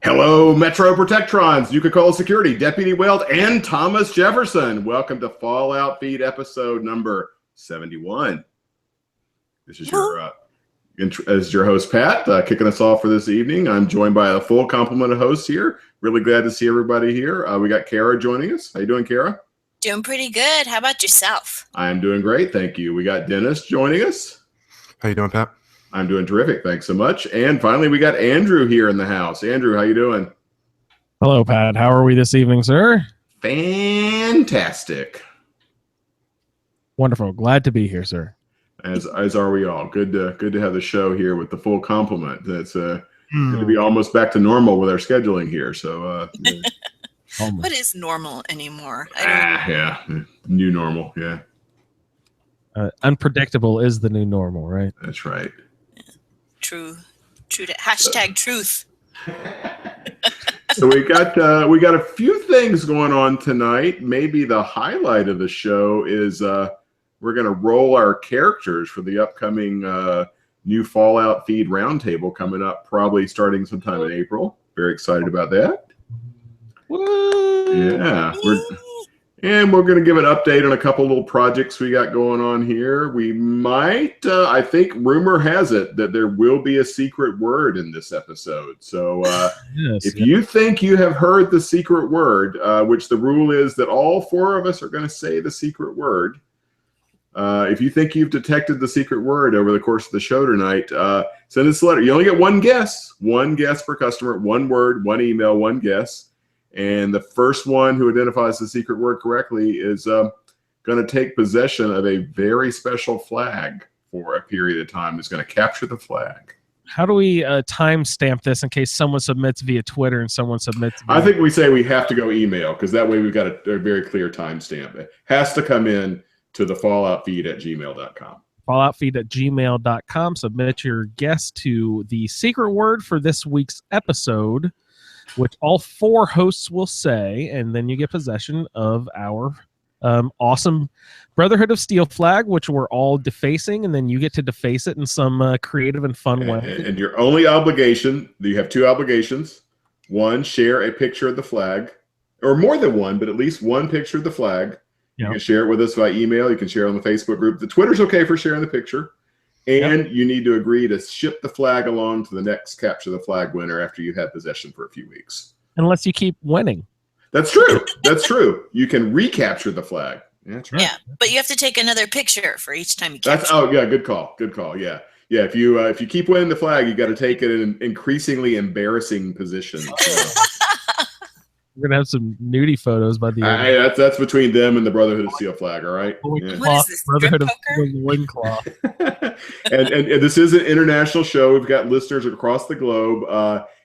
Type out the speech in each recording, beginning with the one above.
Hello, Metro Protectrons, Yuka Security, Deputy Weld, and Thomas Jefferson. Welcome to Fallout Feed episode number 71. This is your host, Pat, kicking us off for this evening. I'm joined by a full complement of hosts here. Really glad to see everybody here. We got Kara joining us. How you doing, Kara? Doing pretty good. How about yourself? I'm doing great, thank you. We got Dennis joining us. How you doing, Pat? I'm doing terrific. Thanks so much. And finally, we got Andrew here in the house. Andrew, how you doing? Hello, Pat. How are we this evening, sir? Fantastic. Wonderful. Glad to be here, sir. As are we all. Good to have the show here with the full complement. It's good to be almost back to normal with our scheduling here. So, what is normal anymore? Yeah, new normal. Yeah, unpredictable is the new normal, right? That's right. True. Hashtag truth. So we got a few things going on tonight. Maybe the highlight of the show is we're going to roll our characters for the upcoming new Fallout Feed roundtable coming up, probably starting sometime in April. Very excited about that. Yeah, we're going to give an update on a couple little projects we got going on here. We might, I think, rumor has it that there will be a secret word in this episode. So if you think you have heard the secret word, which the rule is that all four of us are going to say the secret word. If you think you've detected the secret word over the course of the show tonight, send us a letter. You only get one guess per customer, one word, one email, one guess. And the first one who identifies the secret word correctly is going to take possession of a very special flag for a period of time. Is going to capture the flag. How do we timestamp this in case someone submits via Twitter and someone submits via... I think we say we have to go email because that way we've got a very clear timestamp. It has to come in to the falloutfeed@gmail.com. Falloutfeed@gmail.com. Submit your guess to the secret word for this week's episode, which all four hosts will say, and then you get possession of our awesome Brotherhood of Steel flag, which we're all defacing, and then you get to deface it in some creative and fun way. And your only obligation, you have two obligations. One, share a picture of the flag, or more than one, but at least one picture of the flag. You can share it with us by email. You can share it on the Facebook group. The Twitter's okay for sharing the picture. And you need to agree to ship the flag along to the next Capture the Flag winner after you've had possession for a few weeks. Unless you keep winning. That's true. That's true. You can recapture the flag. Yeah, that's right. Yeah, but you have to take another picture for each time you capture. Good call. Good call. Yeah. Yeah, if you keep winning the flag, you got to take it in increasingly embarrassing positions. We're gonna have some nudie photos by the end. That's between them and the Brotherhood of Steel flag. All right. Yeah. What is this? Brotherhood of Steel loincloth. and this is an international show. We've got listeners across the globe.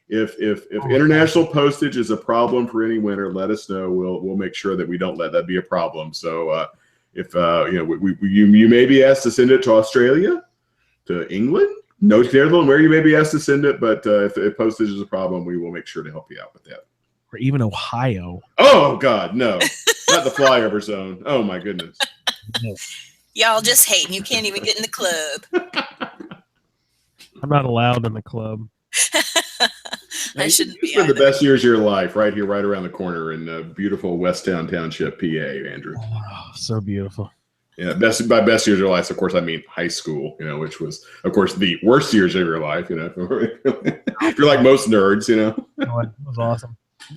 If international postage is a problem for any winner, let us know. We'll make sure that we don't let that be a problem. So if you may be asked to send it to Australia, to England, no clear where you may be asked to send it, but if postage is a problem, we will make sure to help you out with that. Or even Ohio. Oh, God, no. Not the flyover zone. Oh, my goodness. Y'all just hating. You can't even get in the club. I'm not allowed in the club. I shouldn't be. It's been the best years of your life right here, right around the corner in beautiful Westtown Township, PA, Andrew. Oh, so beautiful. Yeah, by best years of your life, of course, I mean high school, which was, of course, the worst years of your life, if you're like most nerds, Oh, it was awesome.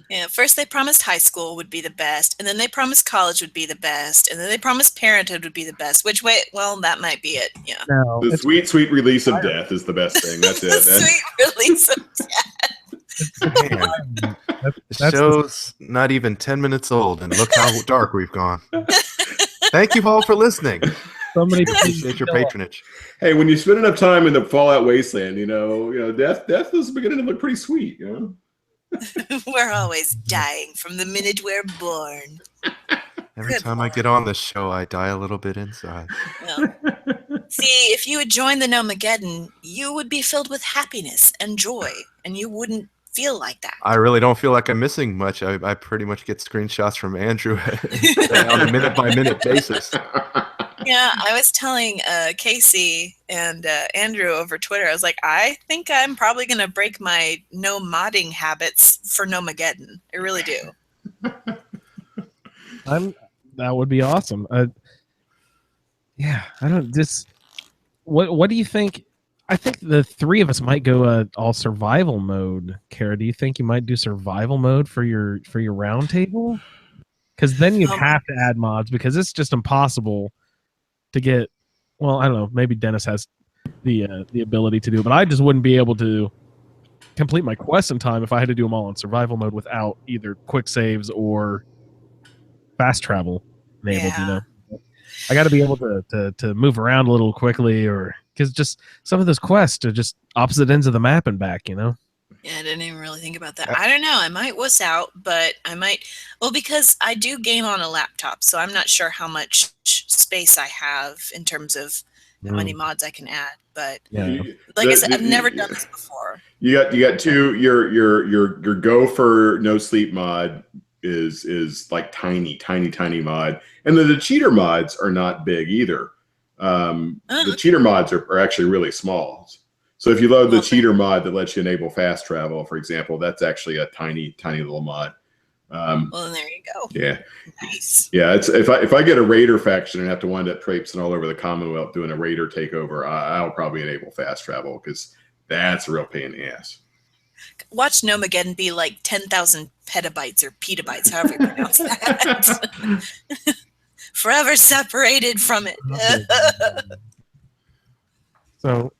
Yeah, first they promised high school would be the best, and then they promised college would be the best, and then they promised parenthood would be the best. Which way? Well, that might be it. Yeah. No, the sweet release of death is the best thing. That's it. Sweet release of death. The show's not even 10 minutes old, and look how dark we've gone. Thank you all for listening. Somebody appreciate your patronage. Hey, when you spend enough time in the Fallout wasteland, death is beginning to look pretty sweet. We're always dying from the minute we're born. Every time I get on this show, I die a little bit inside. Well, see, if you had joined the Nomageddon, you would be filled with happiness and joy, and you wouldn't feel like that. I really don't feel like I'm missing much. I pretty much get screenshots from Andrew on a minute-by-minute basis. Yeah, I was telling Casey and Andrew over Twitter, I was like, I think I'm probably going to break my no modding habits for Nomageddon. I really do. That would be awesome. Yeah, I don't just. What do you think? I think the three of us might go all survival mode. Kara, do you think you might do survival mode for your round table? Because then you'd Oh, have to add mods because it's just impossible to get. Well, I don't know. Maybe Dennis has the ability to do it, but I just wouldn't be able to complete my quests in time if I had to do them all in survival mode without either quick saves or fast travel enabled. You yeah. know, I got to be able to move around a little quickly, or because just some of those quests are just opposite ends of the map and back. You know. Yeah, I didn't even really think about that. I don't know. I might wuss out, but I might. Well, because I do game on a laptop, so I'm not sure how much space I have in terms of how many mods I can add. But Yeah. like I said, I've never done this before. You got two. Your go for no sleep mod is like tiny mod, and then the cheater mods are not big either. The cheater mods are actually really small. So if you load the cheater mod that lets you enable fast travel, for example, that's actually a tiny little mod. Well, then there you go. Yeah. Nice. Yeah, it's if I get a raider faction and have to wind up traipsing all over the Commonwealth doing a raider takeover, I'll probably enable fast travel because that's a real pain in the ass. Watch Nomageddon be like 10,000 petabytes or petabytes, however you pronounce that. Forever separated from it. So,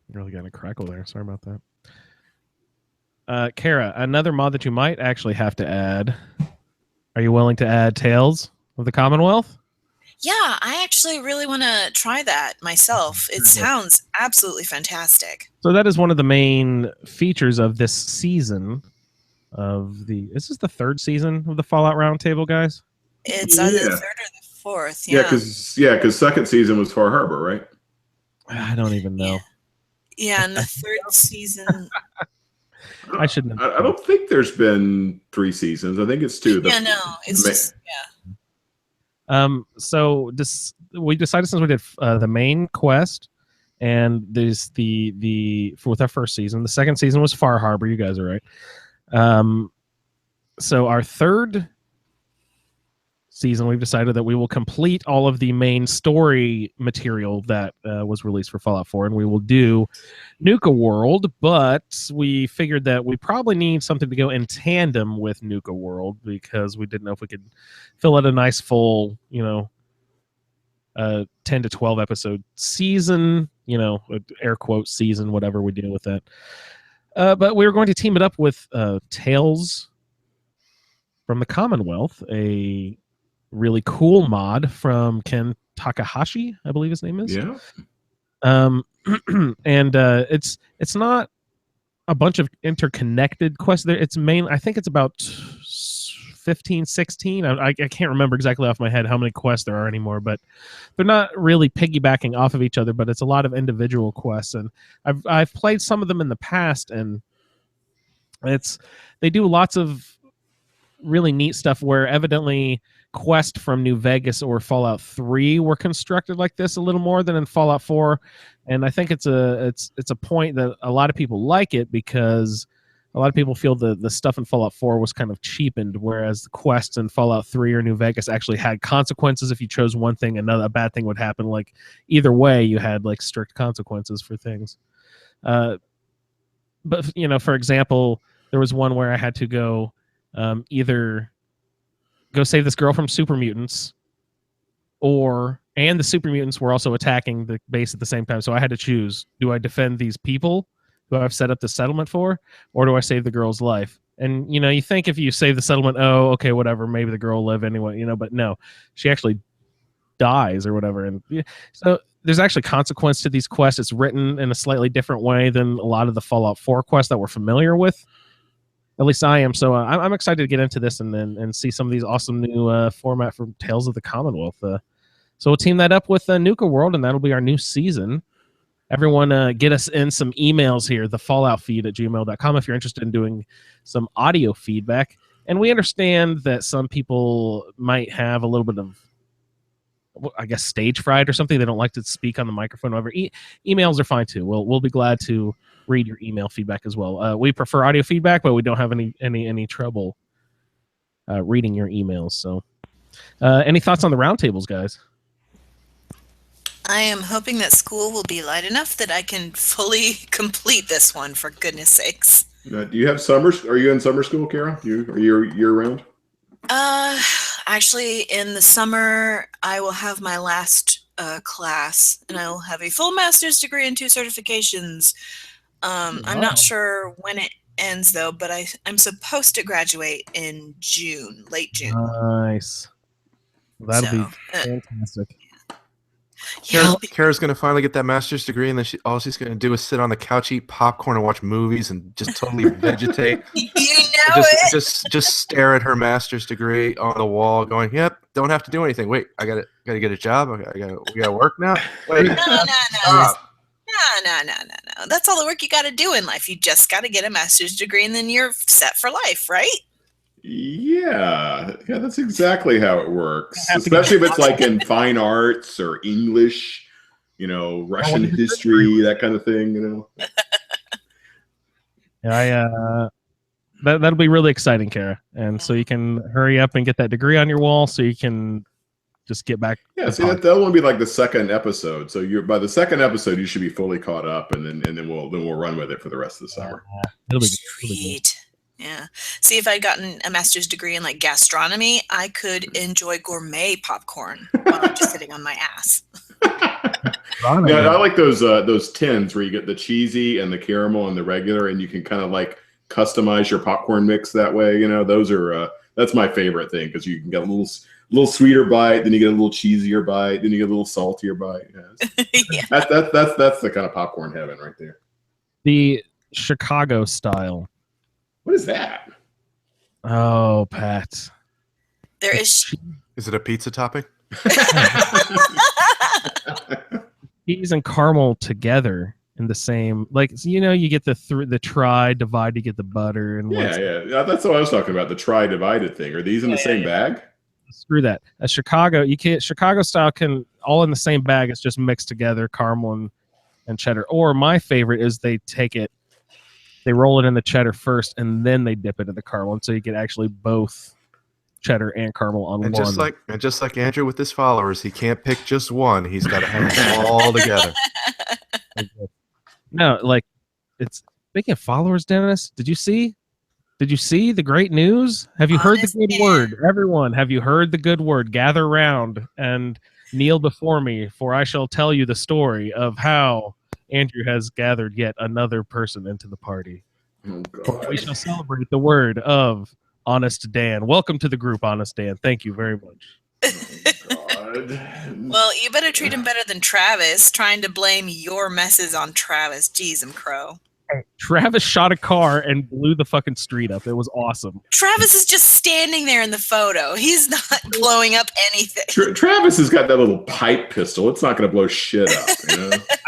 really got a crackle there. Sorry about that. Kara, another mod that you might actually have to add. Are you willing to add Tales of the Commonwealth? Yeah, I actually really want to try that myself. It sounds absolutely fantastic. So that is one of the main features of this season of the. Is this the third season of the Fallout Roundtable, guys? It's either the third or the fourth. Yeah, because second season was Far Harbor, right? I don't even know. Yeah, and the third season. I shouldn't. I don't think there's been 3 seasons. I think it's 2. Yeah, no, it's just So we decided since we did the main quest, and there's the with our first season. The second season was Far Harbor. You guys are right. So our third season, we've decided that we will complete all of the main story material that was released for Fallout 4, and we will do Nuka World, but we figured that we probably need something to go in tandem with Nuka World because we didn't know if we could fill out a nice full, 10 to 12 episode season, air quote season, whatever we deal with that. But we were going to team it up with Tales from the Commonwealth, a really cool mod from Ken Takahashi, I believe his name is. Yeah. And it's not a bunch of interconnected quests there. I think it's about 15, 16. I can't remember exactly off my head how many quests there are anymore, but they're not really piggybacking off of each other, but it's a lot of individual quests. And I've played some of them in the past, and they do lots of really neat stuff where evidently quests from New Vegas or Fallout 3 were constructed like this a little more than in Fallout 4, and I think it's a point that a lot of people like it because a lot of people feel the stuff in Fallout 4 was kind of cheapened, whereas the quests in Fallout 3 or New Vegas actually had consequences. If you chose one thing, a bad thing would happen. Like either way, you had like strict consequences for things. But for example, there was one where I had to go either go save this girl from super mutants, and the super mutants were also attacking the base at the same time. So I had to choose: do I defend these people who I've set up the settlement for, or do I save the girl's life? And you think if you save the settlement, oh, okay, whatever, maybe the girl will live anyway. But no, she actually dies or whatever. And so there's actually consequence to these quests. It's written in a slightly different way than a lot of the Fallout 4 quests that we're familiar with. At least I am. So I'm excited to get into this and see some of these awesome new format from Tales of the Commonwealth. So we'll team that up with Nuka World, and that'll be our new season. Everyone get us in some emails here, thefalloutfeed@gmail.com, if you're interested in doing some audio feedback. And we understand that some people might have a little bit of I guess stage fright or something. They don't like to speak on the microphone. However, emails are fine too. We'll be glad to read your email feedback as well. We prefer audio feedback, but we don't have any trouble reading your emails. So, any thoughts on the roundtables, guys? I am hoping that school will be light enough that I can fully complete this one, for goodness sakes. Do you have summer? Are you in summer school, Kara? Are you year round? Actually, in the summer, I will have my last class, and I will have a full master's degree and 2 certifications. I'm not sure when it ends, though, but I'm supposed to graduate in June, late June. Nice. That'll be fantastic. Kara's going to finally get that master's degree, and then all she's going to do is sit on the couch, eat popcorn, and watch movies, and just totally vegetate. Just stare at her master's degree on the wall, going, "Yep, don't have to do anything. Wait, I got to get a job. We got to work now. Wait, No. That's all the work you got to do in life. You just got to get a master's degree, and then you're set for life, right? Yeah, that's exactly how it works. Especially if it's like in fine arts or English, Russian history, that kind of thing, Yeah, that'll be really exciting, Kara. And so you can hurry up and get that degree on your wall, so you can just get back. Yeah, see, that'll only be like the second episode. So by the second episode, you should be fully caught up, and then we'll run with it for the rest of the summer. It'll be Sweet. Yeah. See, if I'd gotten a master's degree in like gastronomy, I could enjoy gourmet popcorn while I'm just sitting on my ass. Yeah, I like those tins where you get the cheesy and the caramel and the regular, and you can kind of like customize your popcorn mix that way. Those are that's my favorite thing, because you can get a little sweeter bite, then you get a little cheesier bite, then you get a little saltier bite. Yeah. That's the kind of popcorn heaven right there. The Chicago style. What is that? Oh, Pat. There is. Is it a pizza topping? Cheese and caramel together in the same, you get the try divide, you get the butter and yeah. That's what I was talking about. The try divided thing. Are these in the same bag? Screw that. A Chicago, you can't. Chicago style can all in the same bag. It's just mixed together, caramel and cheddar. Or my favorite is they roll it in the cheddar first, and then they dip it in the caramel, and so you get actually both cheddar and caramel on one. Just like Andrew with his followers, he can't pick just one. He's got to have them all together. No, it's speaking of followers, Dennis. Did you see the great news? Have you heard the good word? Everyone, have you heard the good word? Gather round and kneel before me, for I shall tell you the story of how Andrew has gathered yet another person into the party. Oh, God. We shall celebrate the word of Honest Dan. Welcome to the group, Honest Dan. Thank you very much. Oh, God. Well, you better treat him better than Travis, trying to blame your messes on Travis. Jeez, crow. Travis shot a car and blew the fucking street up. It was awesome. Travis is just standing there in the photo. He's not blowing up anything. Travis has got that little pipe pistol. It's not going to blow shit up.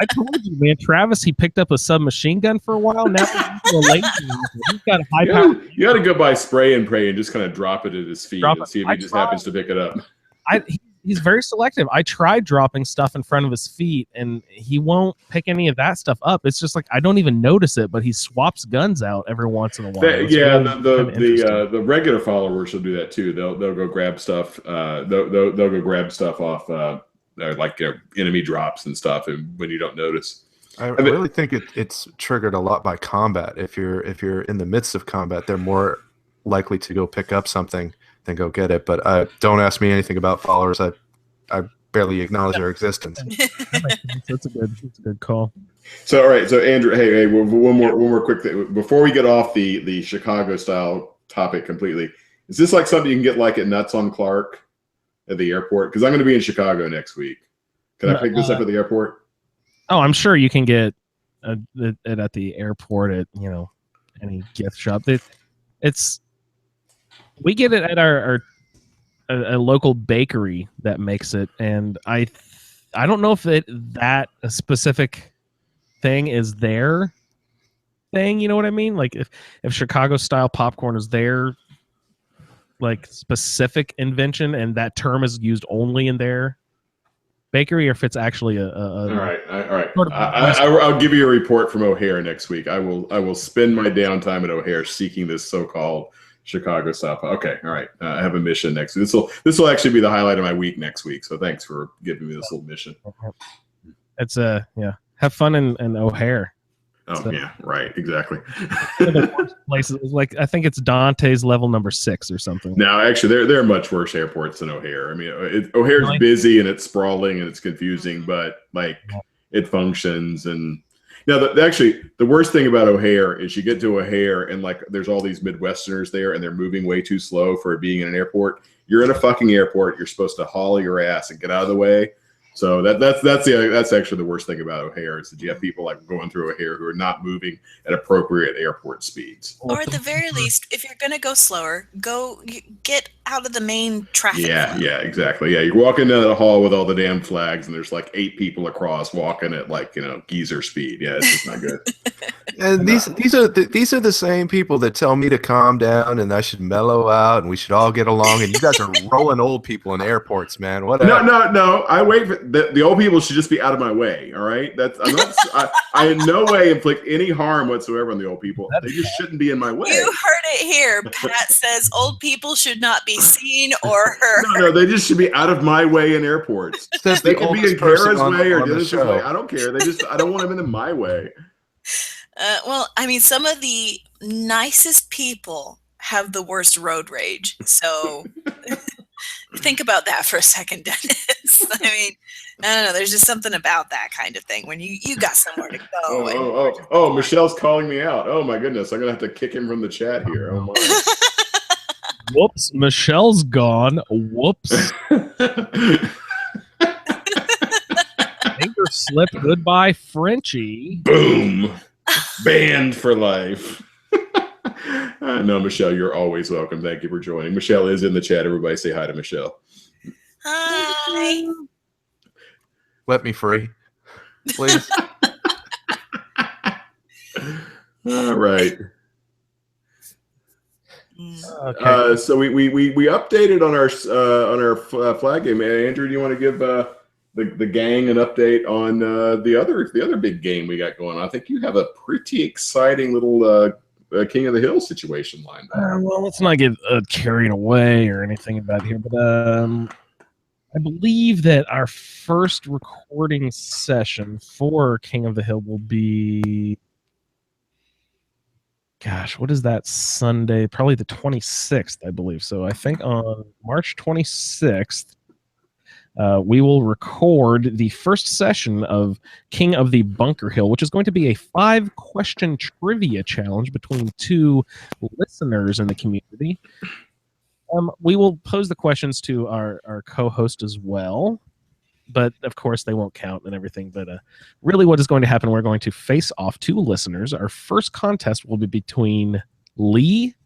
I told you, man. Travis, he picked up a submachine gun for a while. Now he's got a high power. You got to go buy spray and pray and just kind of drop it at his feet and see if he just happens to pick it up. He's very selective. I tried dropping stuff in front of his feet, and he won't pick any of that stuff up. It's just like I don't even notice it, but he swaps guns out every once in a while. The regular followers will do that too. They'll go grab stuff. They'll go grab stuff off enemy drops and stuff, and when you don't notice. I really think it's triggered a lot by combat. If you're in the midst of combat, they're more likely to go pick up something than go get it. But don't ask me anything about followers. I barely acknowledge their existence. That's a good call. So all right, so Andrew, hey, one more quick thing before we get off the Chicago style topic completely. Is this like something you can get like at Nuts on Clark at the airport? Because I'm going to be in Chicago next week. Can I pick this up at the airport? Oh, I'm sure you can get it at the airport at any gift shop. We get it at a local bakery that makes it, and I don't know if that a specific thing is their thing. You know what I mean? Like if Chicago style popcorn is their like specific invention, and that term is used only in their bakery or if it's actually a all right. sort of I'll give you a report from O'Hare next week. I will spend my downtime at O'Hare seeking this so-called Chicago South. Okay, all right. I have a mission next week. This will actually be the highlight of my week next week. So thanks for giving me this little mission. It's have fun in O'Hare. Oh So, yeah, right, exactly. the worst places, like I think it's Dante's level number 6 or something. No, actually, there are much worse airports than O'Hare. I mean, O'Hare's Really? busy and it's sprawling and it's confusing, but like it functions. And actually, the worst thing about O'Hare is you get to O'Hare and like there's all these Midwesterners there and they're moving way too slow for being in an airport. You're in a fucking airport. You're supposed to haul your ass and get out of the way. So that's actually the worst thing about O'Hare is that you have people like going through O'Hare who are not moving at appropriate airport speeds. Or at the very least, if you're going to go slower, get out of the main traffic. Yeah, exactly. Yeah, you're walking down the hall with all the damn flags, and there's like 8 people across walking at like geezer speed. Yeah, it's just not good. And these are the same people that tell me to calm down and I should mellow out and we should all get along. And you guys are rolling old people in airports, man. What? No. I wait for the old people should just be out of my way. All right, I in no way inflict any harm whatsoever on the old people. They just shouldn't be in my way. You heard it here. Pat says old people should not be seen or heard. No, they just should be out of my way in airports. Says They the can be oldest in Kara's person way or on the Dennis's show. way. I don't care. I don't want them in my way. Well, I mean, some of the nicest people have the worst road rage. So think about that for a second, Dennis. I mean, I don't know. There's just something about that kind of thing when you got somewhere to go. Oh, Michelle's calling me out. Oh my goodness, I'm gonna have to kick him from the chat here. Oh my. Whoops, Michelle's gone. Whoops. Finger slip. Goodbye, Frenchie. Boom. Banned for life. No, Michelle, you're always welcome. Thank you for joining. Michelle is in the chat. Everybody say hi to Michelle. Hi. Let me free, please. All right. Okay. So we updated on our flag game. Andrew, do you want to give the gang an update on the other big game we got going on? I think you have a pretty exciting little King of the Hill situation lined up. Well, let's not get carried away or anything about here, but I believe that our first recording session for King of the Hill will be, gosh, what is that Sunday? Probably the 26th, I believe. So I think on March 26th, we will record the first session of King of the Bunker Hill, which is going to be a 5-question trivia challenge between 2 listeners in the community. We will pose the questions to our co-host as well, but of course they won't count and everything. But really what is going to happen, we're going to face off 2 listeners. Our first contest will be between Lee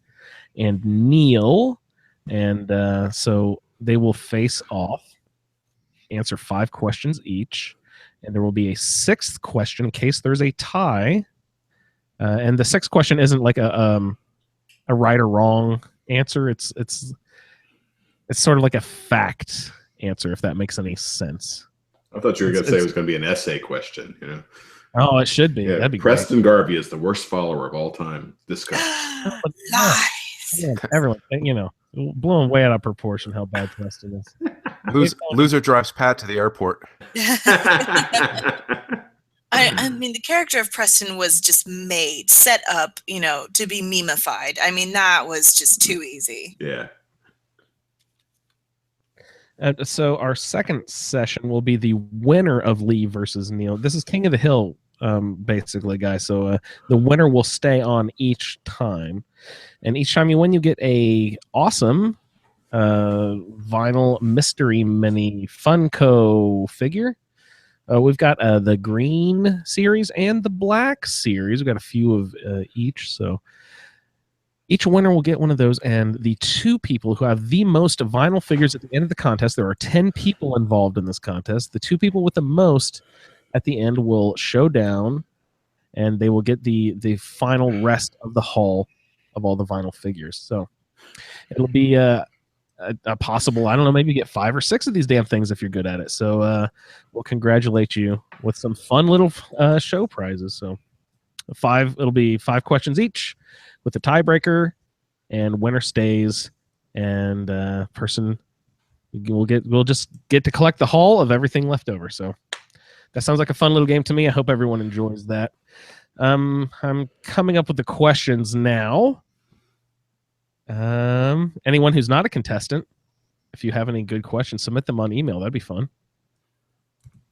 and Neil, and so they will face off, answer 5 questions each, and there will be a 6th question in case there's a tie. And the 6th question isn't like a right or wrong answer. It's sort of like a fact answer, if that makes any sense. I thought you were going to say it was going to be an essay question. Oh, it should be. Yeah, That'd be Preston Garvey is the worst follower of all time. This guy. Lies. Yeah, everyone, blowing way out of proportion how bad Preston is. Loser drives Pat to the airport. I mean, the character of Preston was just set up, to be memified. I mean, that was just too easy. Yeah. So our second session will be the winner of Lee versus Neil. This is King of the Hill, basically, guys. So the winner will stay on each time. And each time you win, you get a awesome vinyl mystery mini Funko figure. We've got the green series and the black series. We've got a few of each. So each winner will get one of those. And the 2 people who have the most vinyl figures at the end of the contest, there are 10 people involved in this contest. The 2 people with the most at the end will show down, and they will get the final rest of the haul of all the vinyl figures. So it'll be a possible, I don't know, maybe get 5 or 6 of these damn things if you're good at it. So we'll congratulate you with some fun little show prizes. So it'll be 5 questions each with a tiebreaker, and winner stays, and person we'll just get to collect the haul of everything left over. So that sounds like a fun little game to me. I hope everyone enjoys that. I'm coming up with the questions now. Anyone who's not a contestant, if you have any good questions, submit them on email. That'd be fun.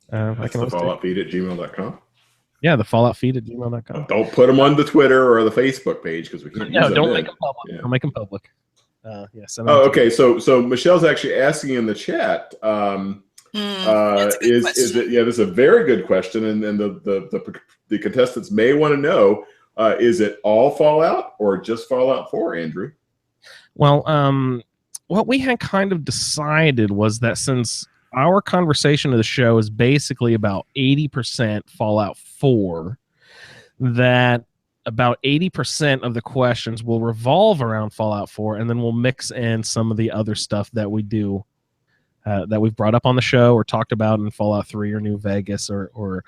That's thefalloutfeed@gmail.com. Yeah, thefalloutfeed@gmail.com. Don't put them on the Twitter or the Facebook page because we can't use them. Don't make them public. Yeah. Don't make them public. Okay. So Michelle's actually asking in the chat. Is it? Yeah, this is a very good question, and the contestants may want to know: is it all Fallout or just Fallout 4, Andrew? Well, what we had kind of decided was that since our conversation of the show is basically about 80% Fallout 4, that about 80% of the questions will revolve around Fallout 4, and then we'll mix in some of the other stuff that we do, that we've brought up on the show or talked about in Fallout 3 or New Vegas or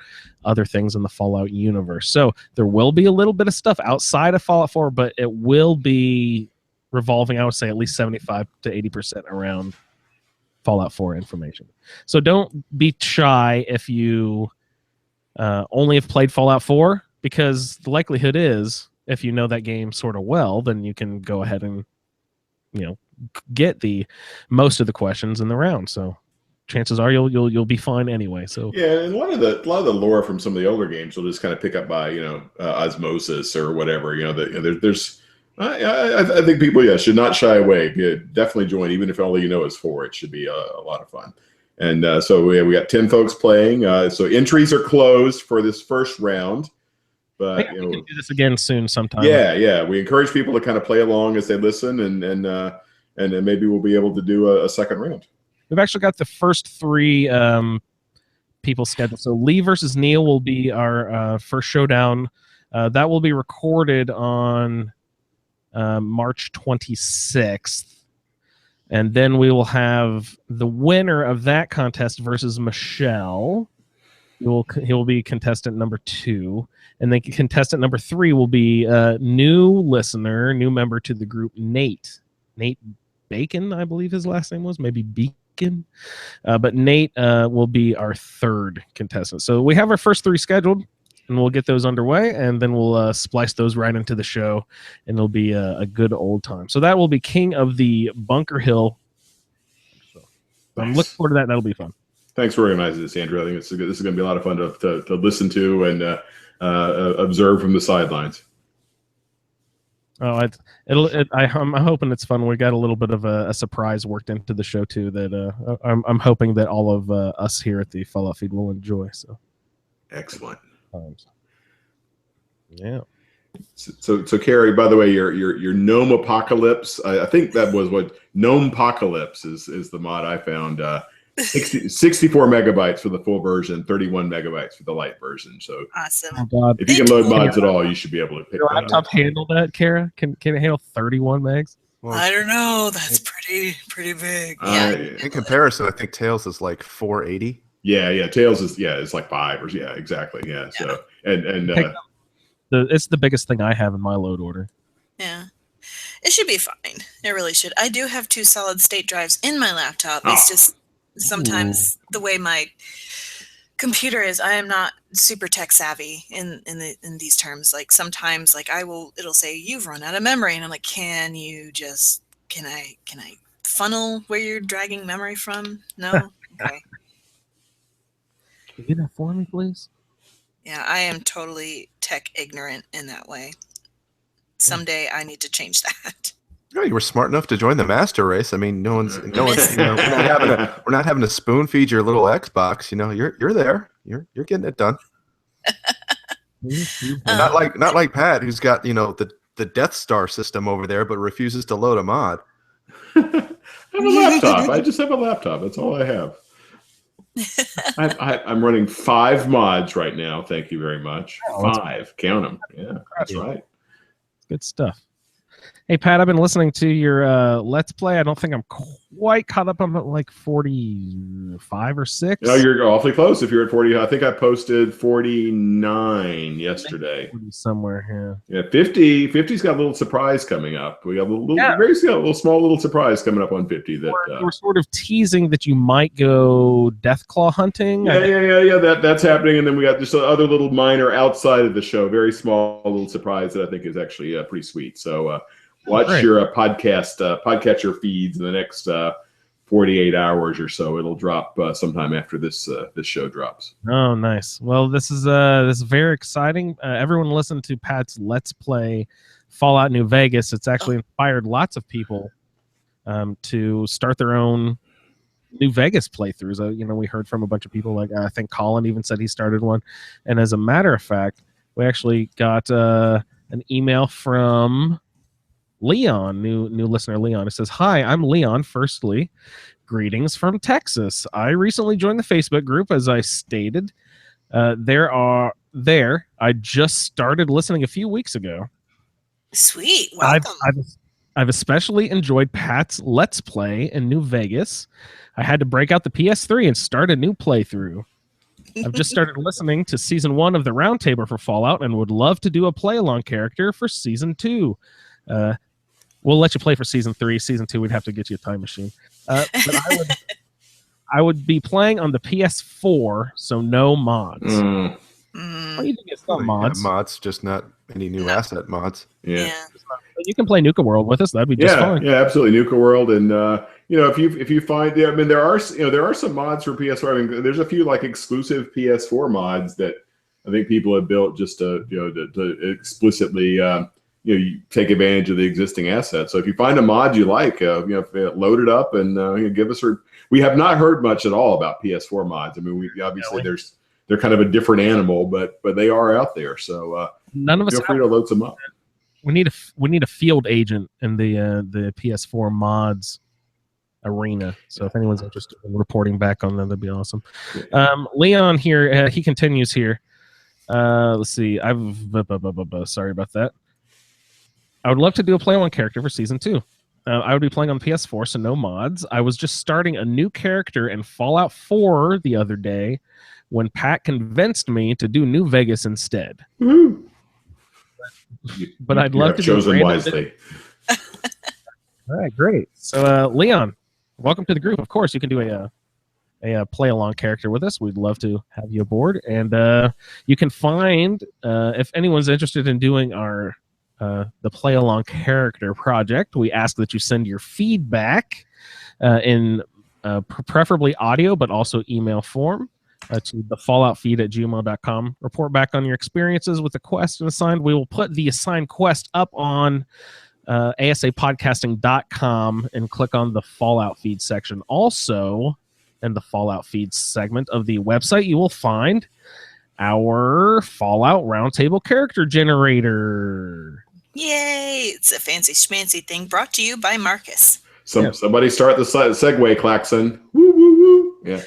other things in the Fallout universe. So there will be a little bit of stuff outside of Fallout 4, but it will be revolving, I would say, at least 75 to 80% around Fallout 4 information. So don't be shy if you only have played Fallout 4, because the likelihood is, if you know that game sort of well, then you can go ahead and, get the most of the questions in the round. So chances are you'll be fine anyway. So yeah, and a lot of the lore from some of the older games will just kind of pick up by osmosis or whatever. There's I think people should not shy away. Definitely join, even if all you know is 4. It should be a lot of fun. And so we got 10 folks playing. So entries are closed for this first round. But we can do this again soon sometime. Yeah. We encourage people to kind of play along as they listen, and then maybe we'll be able to do a second round. We've actually got the first 3 people scheduled. So Lee versus Neil will be our first showdown. That will be recorded on March 26th. And then we will have the winner of that contest versus Michelle. He will be contestant number 2. And then contestant number 3 will be new member to the group, Nate Bacon, I believe his last name was, maybe Beacon. But Nate will be our 3rd contestant. So we have our first 3 scheduled, and we'll get those underway, and then we'll splice those right into the show, and it'll be a good old time. So that will be King of the Bunker Hill. So I'm looking forward to that. That'll be fun. Thanks for organizing this, Andrew. I think this is going to be a lot of fun to listen to and observe from the sidelines. Oh, I'm hoping it's fun. We got a little bit of a surprise worked into the show too. That I'm hoping that all of us here at the Fallout Feed will enjoy. So excellent. Yeah. So Carrie, by the way, your Gnome Apocalypse. I think that was what Gnome Apocalypse is the mod I found. 64 megabytes for the full version, 31 megabytes for the light version. So awesome. Oh God. If you can load mods at all, you should be able to pick your laptop handle that, Kara? Can it handle 31 megs? Well, I don't know. That's pretty big. Yeah. In comparison, I think Tails is like 480. Yeah. Tails is like 5 or exactly. Yeah. So and it's the biggest thing I have in my load order. Yeah. It should be fine. It really should. I do have 2 solid state drives in my laptop. It's just sometimes the way my computer is, I am not super tech savvy in these terms. Like sometimes, like it'll say you've run out of memory, and I'm like, can I funnel where you're dragging memory from? No, okay. Can you do that for me, please? Yeah, I am totally tech ignorant in that way. Someday I need to change that. No, you were smart enough to join the master race. I mean, no one's we're not having to spoon feed your little Xbox. You're there. You're getting it done. Not like Pat, who's got the Death Star system over there, but refuses to load a mod. I have a laptop. I just have a laptop. That's all I have. I'm running 5 mods right now. Thank you very much. 5. Count them. Yeah, that's right. Good stuff. Hey, Pat, I've been listening to your Let's Play. I don't think I'm quite caught up. I'm at like 45 or 6. No, you're awfully close. If you're at 40, I think I posted 49 yesterday. Somewhere here. Yeah, 50's got a little surprise coming up. We got Grace got a little small little surprise coming up on 50. That we're sort of teasing that you might go Deathclaw hunting. Yeah. That's happening, and then we got just other little minor outside of the show, very small little surprise that I think is actually pretty sweet. So watch your podcatcher feeds in the next 48 hours or so. It'll drop sometime after this show drops. Oh, nice. Well, this is very exciting. Everyone listen to Pat's Let's Play Fallout New Vegas. It's actually inspired lots of people to start their own New Vegas playthroughs. We heard from a bunch of people. Like I think Colin even said he started one. And as a matter of fact, we actually got an email from Leon, new listener Leon. It says, "Hi, I'm Leon. Firstly, greetings from Texas. I recently joined the Facebook group, as I stated. I just started listening a few weeks ago. Sweet, welcome. I've especially enjoyed Pat's Let's Play in New Vegas. I had to break out the PS3 and start a new playthrough. I've just started listening to Season 1 of the Roundtable for Fallout and would love to do a play-along character for Season 2. We'll let you play for Season 3. Season 2, we'd have to get you a time machine. But I would be playing on the PS4, so no mods." What do you think it's not mods? Mods, just not any new asset mods. Yeah. You can play Nuka World with us. That'd be just fine. Yeah, absolutely. Nuka World, and if you find, there are some mods for PS4. I mean, there's a few like exclusive PS4 mods that I think people have built just to explicitly you take advantage of the existing assets. So if you find a mod you like, load it up and give us. We have not heard much at all about PS4 mods. I mean, they're kind of a different animal, but they are out there. So none of us feel free to load some up. We need a field agent in the PS4 mods arena. So if anyone's interested in reporting back on them, that'd be awesome. Leon here, he continues here. Let's see. Sorry about that. I would love to do a play-on character for Season 2. I would be playing on PS4, so no mods. I was just starting a new character in Fallout 4 the other day when Pat convinced me to do New Vegas instead. Mm-hmm. But I'd love to chosen wisely. All right, great. So, Leon, welcome to the group. Of course, you can do a play-along character with us. We'd love to have you aboard. And you can find, if anyone's interested in doing our the play-along character project, we ask that you send your feedback in preferably audio, but also email form to thefalloutfeed@gmail.com. Report back on your experiences with the quest and assigned. We will put the assigned quest up on ASAPodcasting.com and click on the Fallout Feed section. Also, in the Fallout Feed segment of the website, you will find our Fallout Roundtable character generator. Yay! It's a fancy schmancy thing brought to you by Marcus. Somebody start the Segway klaxon. Woo, woo, woo. Yeah.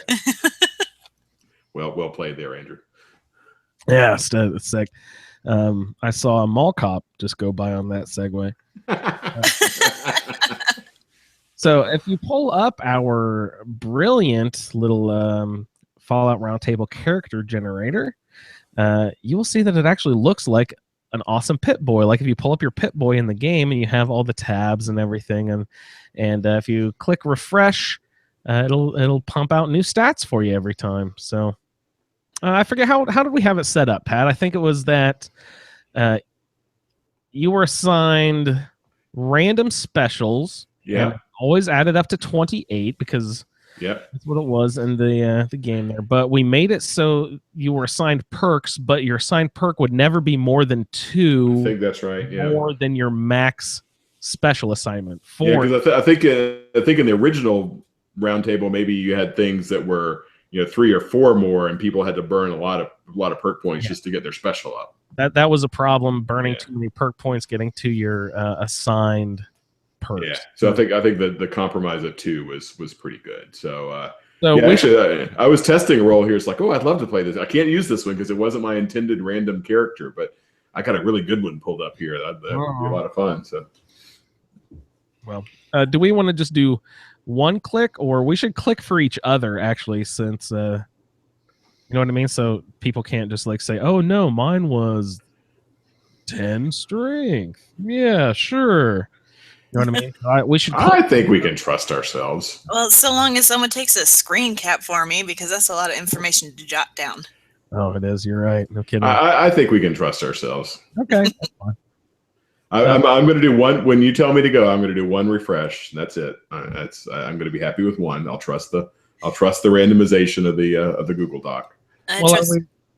Well played there, Andrew. Yeah, it's sick. I saw a mall cop just go by on that Segway. So if you pull up our brilliant little Fallout Roundtable character generator, you will see that it actually looks like an awesome Pip-Boy. Like if you pull up your Pip-Boy in the game and you have all the tabs and everything, and if you click refresh, it'll pump out new stats for you every time. So I forget how did we have it set up, Pat? I think it was that you were assigned random specials. Yeah. And always added up to 28 because that's what it was in the game there. But we made it so you were assigned perks, but your assigned perk would never be more than 2. I think that's right. Yeah. More than your max special assignment. 4. Yeah, because I think in the original Roundtable, maybe you had things that were 3 or 4 more, and people had to burn a lot of perk points just to get their special up. That was a problem, burning too many perk points, getting to your assigned perks. Yeah, so I think the compromise of 2 was pretty good. So I was testing a role here. It's like, I'd love to play this. I can't use this one because it wasn't my intended random character, but I got a really good one pulled up here. That'd be a lot of fun. So Well, do we want to just do one click, or we should click for each other, actually, since, you know what I mean? So people can't just like say, oh, no, mine was 10 strength. Yeah, sure. You know what I mean? We should. I think we can trust ourselves. Well, so long as someone takes a screen cap for me, because that's a lot of information to jot down. Oh, it is. You're right. No kidding. I think we can trust ourselves. Okay, that's fine. I'm going to do one. When you tell me to go, I'm going to do one refresh. That's it. I'm going to be happy with one. I'll trust the randomization of the Google Doc. Well,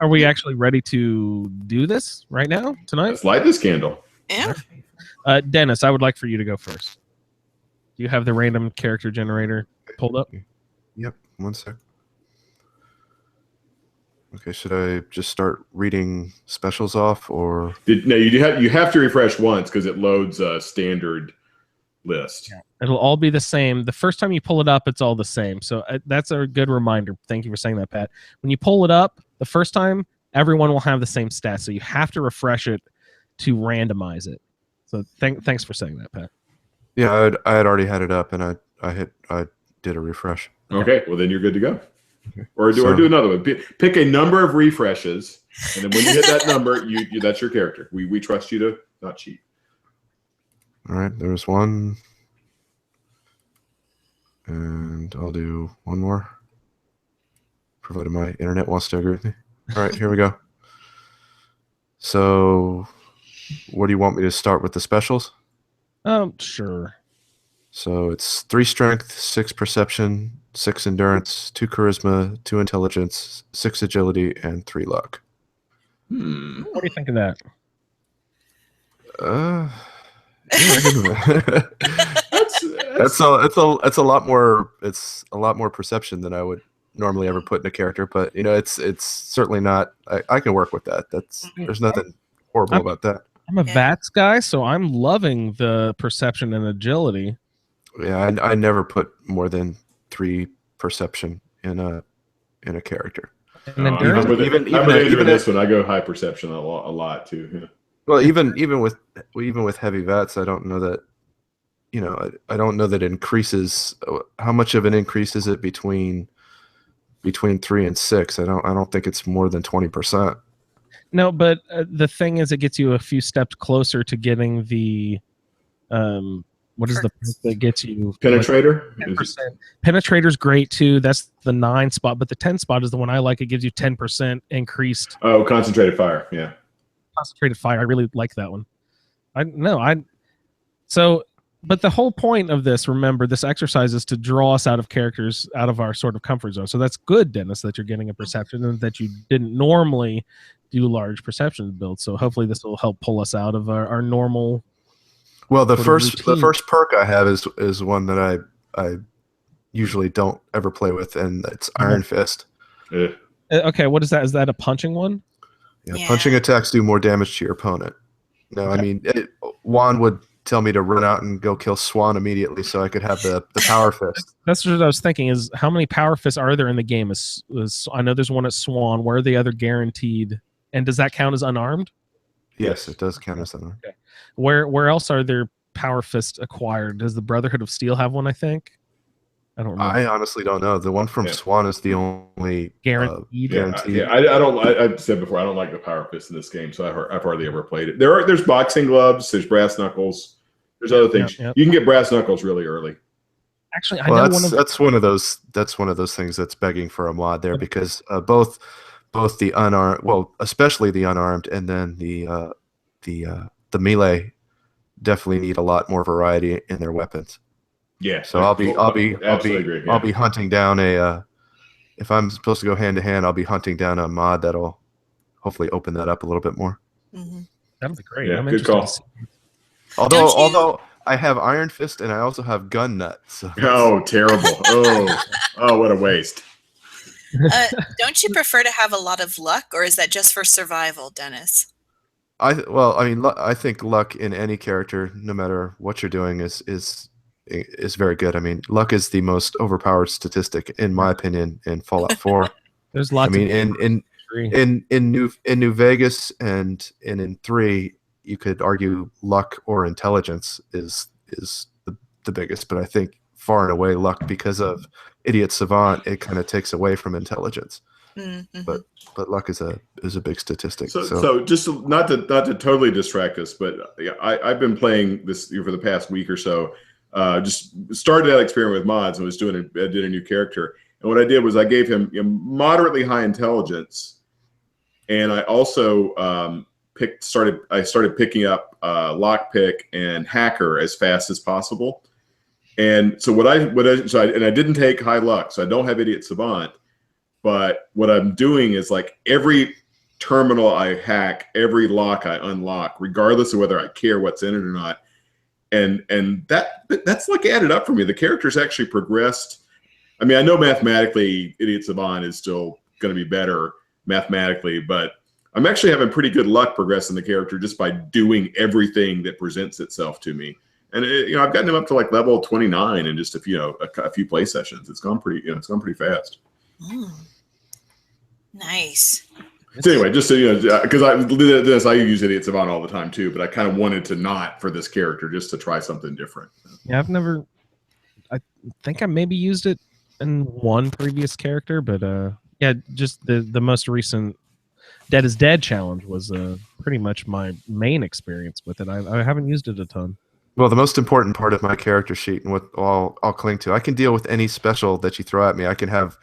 are we actually ready to do this right now tonight? Let's light this candle. Yeah. Dennis, I would like for you to go first. Do you have the random character generator pulled up? Yep. One sec. Okay, should I just start reading specials off, or No, you have to refresh once because it loads a standard list. Yeah. It'll all be the same. The first time you pull it up, it's all the same. So that's a good reminder. Thank you for saying that, Pat. When you pull it up the first time, everyone will have the same stats. So you have to refresh it to randomize it. So thanks for saying that, Pat. Yeah, I had already had it up, and I did a refresh. Okay, well then you're good to go. Or do another one. Pick a number of refreshes, and then when you hit that number, you that's your character. We trust you to not cheat. All right, there's one, and I'll do one more, provided my internet wants to agree with me. All right, here we go. So, what do you want me to start with, the specials? Sure. So it's 3 strength, 6 perception, 6 endurance, 2 charisma, 2 intelligence, 6 agility, and 3 luck. What do you think of that? It's a lot more. It's a lot more perception than I would normally ever put in a character. But it's certainly not. I can work with that. There's nothing horrible about that. I'm a VATS guy, so I'm loving the perception and agility. Yeah, I never put more than 3 perception in a character. And then even this one, I go high perception a lot too. Yeah. Well, even with heavy VATS, I don't know that. I don't know that it increases. How much of an increase is it between 3 and 6? I don't think it's more than 20%. No, but the thing is, it gets you a few steps closer to getting the what is the perk that gets you penetrator? 10%. Penetrator's great too. That's the 9 spot, but the 10 spot is the one I like. It gives you 10% increased. Oh, concentrated fire. Yeah, concentrated fire. I really like that one. But the whole point of this, remember, this exercise is to draw us out of characters out of our sort of comfort zone. So that's good, Dennis, that you're getting a perception and that you didn't normally do large perception builds. So hopefully this will help pull us out of our normal. Well, the first perk I have is one that I usually don't ever play with, and it's Iron Fist. Yeah. Okay, what is that? Is that a punching one? Yeah, punching attacks do more damage to your opponent. No, okay. I mean, Juan would tell me to run out and go kill Swan immediately so I could have the power fist. That's what I was thinking, is how many power fists are there in the game? I know there's one at Swan. Where are the other guaranteed? And does that count as unarmed? Yes, it does count as unarmed. Okay. Where else are there power fists acquired? Does the Brotherhood of Steel have one, I think? I don't remember. I honestly don't know. The one from Swan is the only guaranteed. I've said before, I don't like the power fist in this game, so I've hardly ever played it. There's boxing gloves, there's brass knuckles, there's other things. You can get brass knuckles really early. Actually, I know that's one of those things that's begging for a mod there, because both the unarmed, well, especially the unarmed, and then the melee definitely need a lot more variety in their weapons. Yeah. So I'll be hunting down if I'm supposed to go hand to hand, I'll be hunting down a mod that'll hopefully open that up a little bit more. Mm-hmm. That'll be great. Yeah, good call. Although I have Iron Fist and I also have Gun Nut. So oh, terrible. Oh, what a waste. Don't you prefer to have a lot of luck, or is that just for survival, Dennis? I think luck in any character, no matter what you're doing, is very good. I mean, luck is the most overpowered statistic, in my opinion, in Fallout 4. There's lots. I mean, in New Vegas and in 3, you could argue luck or intelligence is the biggest, but I think far and away luck, because of Idiot Savant, it kind of takes away from intelligence. Mm-hmm. But luck is a big statistic. So just not to totally distract us, but I've been playing this for the past week or so. Just started that experiment with mods and did a new character. And what I did was I gave him moderately high intelligence, and I also started picking up lockpick and hacker as fast as possible. And so I didn't take high luck, so I don't have Idiot Savant. But what I'm doing is like every terminal I hack, every lock I unlock, regardless of whether I care what's in it or not. And that's like added up for me. The character's actually progressed. I mean, I know mathematically Idiot Savant is still going to be better mathematically, but I'm actually having pretty good luck progressing the character just by doing everything that presents itself to me. And I've gotten him up to like level 29 in just a few play sessions. It's gone pretty fast. Nice. So anyway, just so because I use Idiot Savant all the time too, but I kind of wanted to not for this character, just to try something different. Yeah, I think I maybe used it in one previous character, but just the most recent Dead is Dead challenge was pretty much my main experience with it. I haven't used it a ton. Well, the most important part of my character sheet and what I'll cling to, I can deal with any special that you throw at me. I can have,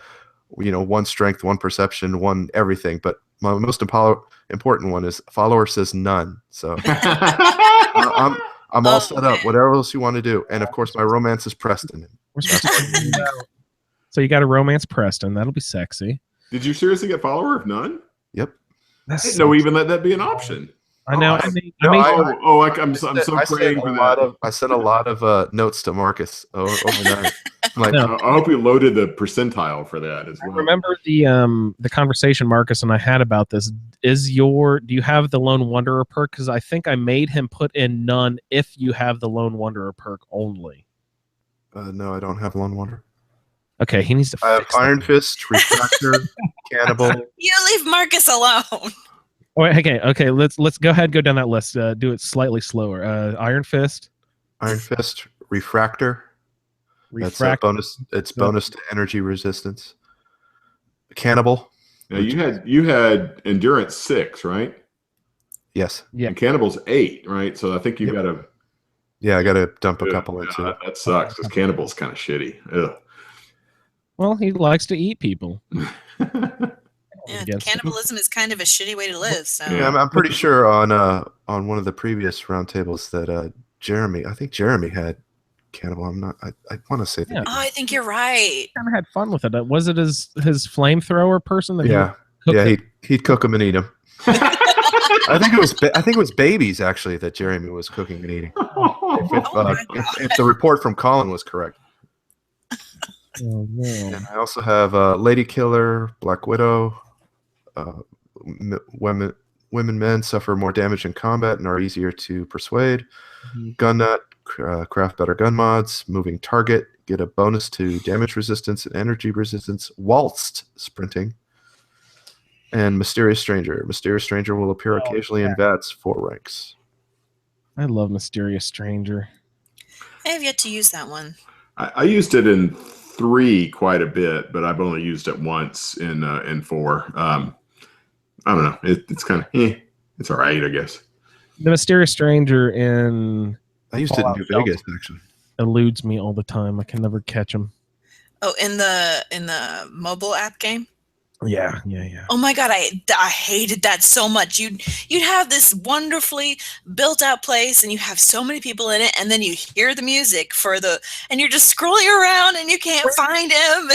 one strength, one perception, one everything. But my most important one is follower says none. So I'm all set up. Whatever else you want to do, and of course my romance is Preston. So you got to romance Preston. That'll be sexy. Did you seriously get follower of none? Yep. I didn't know even let that be an option. I know. I'm so praying for that. I sent a lot of notes to Marcus overnight. I hope you loaded the percentile for that as well. I remember the conversation Marcus and I had about this. Do you have the Lone Wanderer perk? Because I think I made him put in none if you have the Lone Wanderer perk only. No, I don't have Lone Wanderer. Okay, he needs to. I have Iron Fist, Refractor, Cannibal. You leave Marcus alone. Oh, okay. Let's go ahead and go down that list. Do it slightly slower. Iron Fist, Refractor. That's a bonus. It's bonus to energy resistance. Cannibal. Now you had endurance 6, right? Yes. Yeah. And Cannibal's 8, right? So I think you got to. Yeah, I got to dump a couple into. That sucks because Cannibal's kind of shitty. Ugh. Well, he likes to eat people. Yeah, cannibalism is kind of a shitty way to live. So yeah, I'm pretty sure on one of the previous roundtables that Jeremy had cannibal. I'm not. I want to say that. Oh, I think you're right. Kind of had fun with it. Was it his flamethrower person? That he'd cook them and eat them. I think it was babies actually that Jeremy was cooking and eating. If the report from Colin was correct. Oh, man. And I also have Lady Killer, Black Widow. Men suffer more damage in combat and are easier to persuade. Gun Nut, craft better gun mods. Moving Target, get a bonus to damage resistance and energy resistance. Waltzed sprinting. And Mysterious Stranger. Mysterious Stranger will appear occasionally in VATS 4 ranks. I love Mysterious Stranger. I have yet to use that one. I used it in 3 quite a bit, but I've only used it once in 4. I don't know. It's kind of it's all right, I guess. The Mysterious Stranger in I used it in New Vegas actually. Eludes me all the time. I can never catch him. Oh, in the mobile app game. Yeah. Oh my god, I hated that so much. You'd have this wonderfully built out place, and you have so many people in it, and then you hear the music and you're just scrolling around, and you can't find him.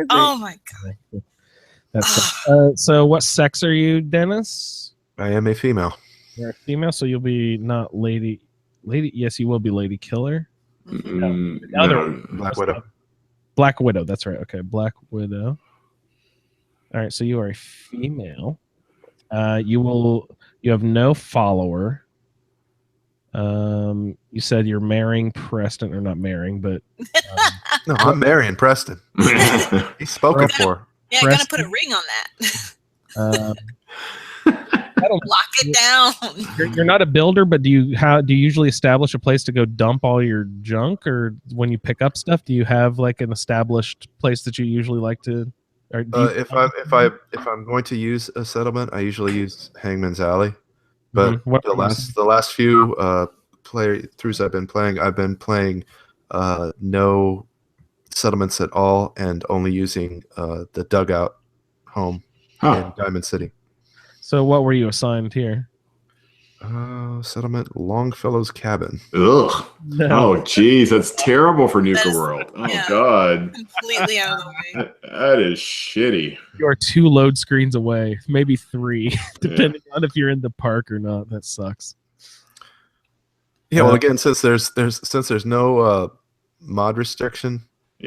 Oh my god. So, what sex are you, Dennis? I am a female. You're a female, so you'll be not lady. Yes, you will be Lady Killer. Black Widow. Black Widow. That's right. Okay, Black Widow. All right, so you are a female. You have no follower. You said you're marrying Preston, or not marrying, but no, I'm marrying Preston. He's spoken for. Yeah, I'm gonna put a ring on that. Lock it down. You're not a builder, but do you usually establish a place to go dump all your junk, or when you pick up stuff, do you have like an established place that you usually like to? Or If I'm going to use a settlement, I usually use Hangman's Alley. But the last few playthroughs I've been playing no settlements at all, and only using the dugout home in Diamond City. So what were you assigned here? Settlement Longfellow's Cabin. Ugh. No. Oh, geez, that's terrible for Nuka World. Oh, yeah, God. Completely out of the way. That is shitty. You are 2 load screens away, maybe 3, depending on if you're in the park or not. That sucks. Yeah, well, again, since there's no mod restriction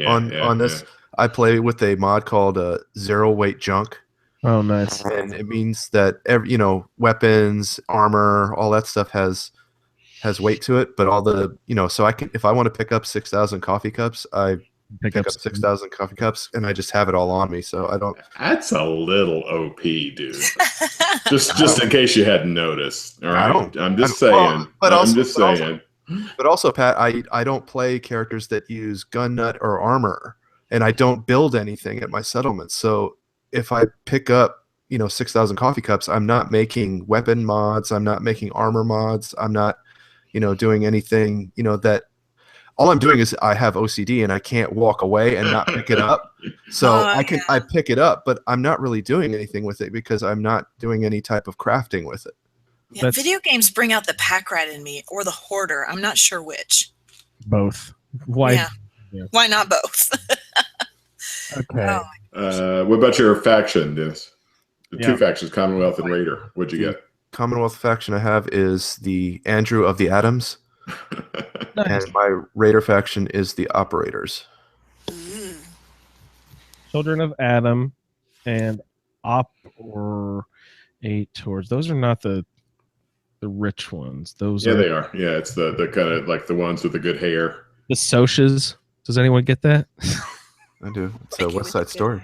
on this, I play with a mod called Zero Weight Junk. Oh, nice. And it means that weapons, armor, all that stuff has weight to it, but all the so I can, if I want to pick up 6,000 coffee cups, I pick up 6,000 coffee cups, and I just have it all on me, so I don't. That's a little OP, dude. just in case you hadn't noticed. All right, I'm just saying. But also, Pat, I don't play characters that use gun nut or armor, and I don't build anything at my settlement. So if I pick up 6,000 coffee cups, I'm not making weapon mods. I'm not making armor mods. I'm not doing anything that. All I'm doing is I have OCD and I can't walk away and not pick it up. So I pick it up, but I'm not really doing anything with it because I'm not doing any type of crafting with it. Yeah, video games bring out the pack rat in me or the hoarder. I'm not sure which. Both. Why? Yeah. Why not both? Okay. What about your faction, Dennis? The 2 factions, Commonwealth and Raider. What'd you get? Commonwealth faction I have is the Andrew of the Atoms. Nice. And my Raider faction is the Operators. Children of Adam and Operators. Those are not the rich ones. Those they are. Yeah, it's the kind of like the ones with the good hair. The Soches. Does anyone get that? I do. It's a West Side Story.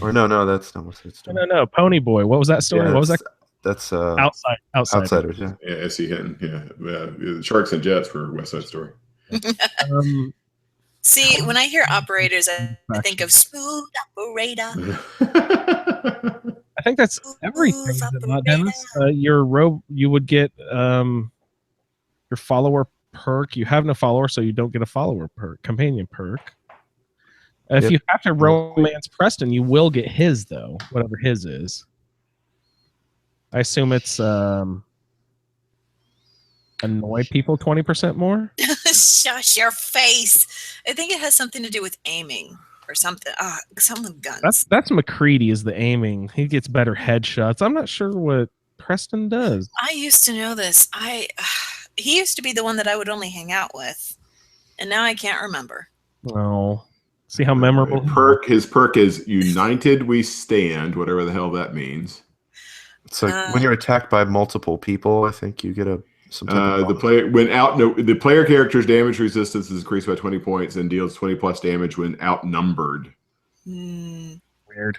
Or no, that's not West Side Story. No. Pony Boy. What was that story? Yeah, what was that? That's Outsiders. Yeah. Yeah, SEN. Yeah, Sharks and Jets for West Side Story. See, when I hear operators, I think of smooth operator. I think that's everything, not Dennis. You would get your follower perk. You have no follower, so you don't get a follower perk, companion perk. If you have to romance Preston, you will get his though, whatever his is. I assume it's annoy people 20% more. Shush your face. I think it has something to do with aiming or something. Some guns. That's McCready is the aiming. He gets better headshots. I'm not sure what Preston does. I used to know this. He used to be the one that I would only hang out with, and now I can't remember. Oh, see how memorable. His perk is United We Stand, whatever the hell that means. It's like when you're attacked by multiple people, I think you get some type of the player character's damage resistance is increased by 20 points and deals 20 plus damage when outnumbered. Weird.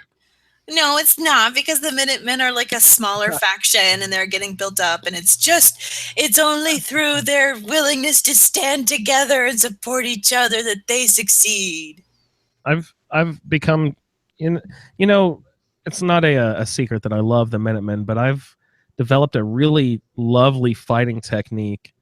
No, it's not, because the Minutemen are like a smaller faction and they're getting built up, and it's only through their willingness to stand together and support each other that they succeed. I've become it's not a secret that I love the Minutemen, but I've developed a really lovely fighting technique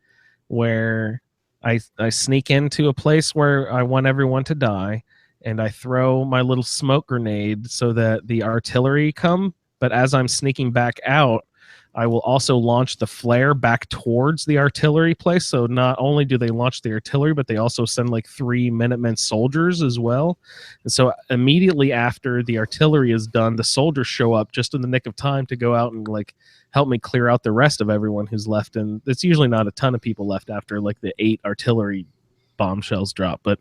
where I sneak into a place where I want everyone to die, and I throw my little smoke grenade so that the artillery come, but as I'm sneaking back out, I will also launch the flare back towards the artillery place. So not only do they launch the artillery, but they also send like 3 Minutemen soldiers as well. And so immediately after the artillery is done, the soldiers show up just in the nick of time to go out and like help me clear out the rest of everyone who's left. And it's usually not a ton of people left after like the 8 artillery bombshells drop. But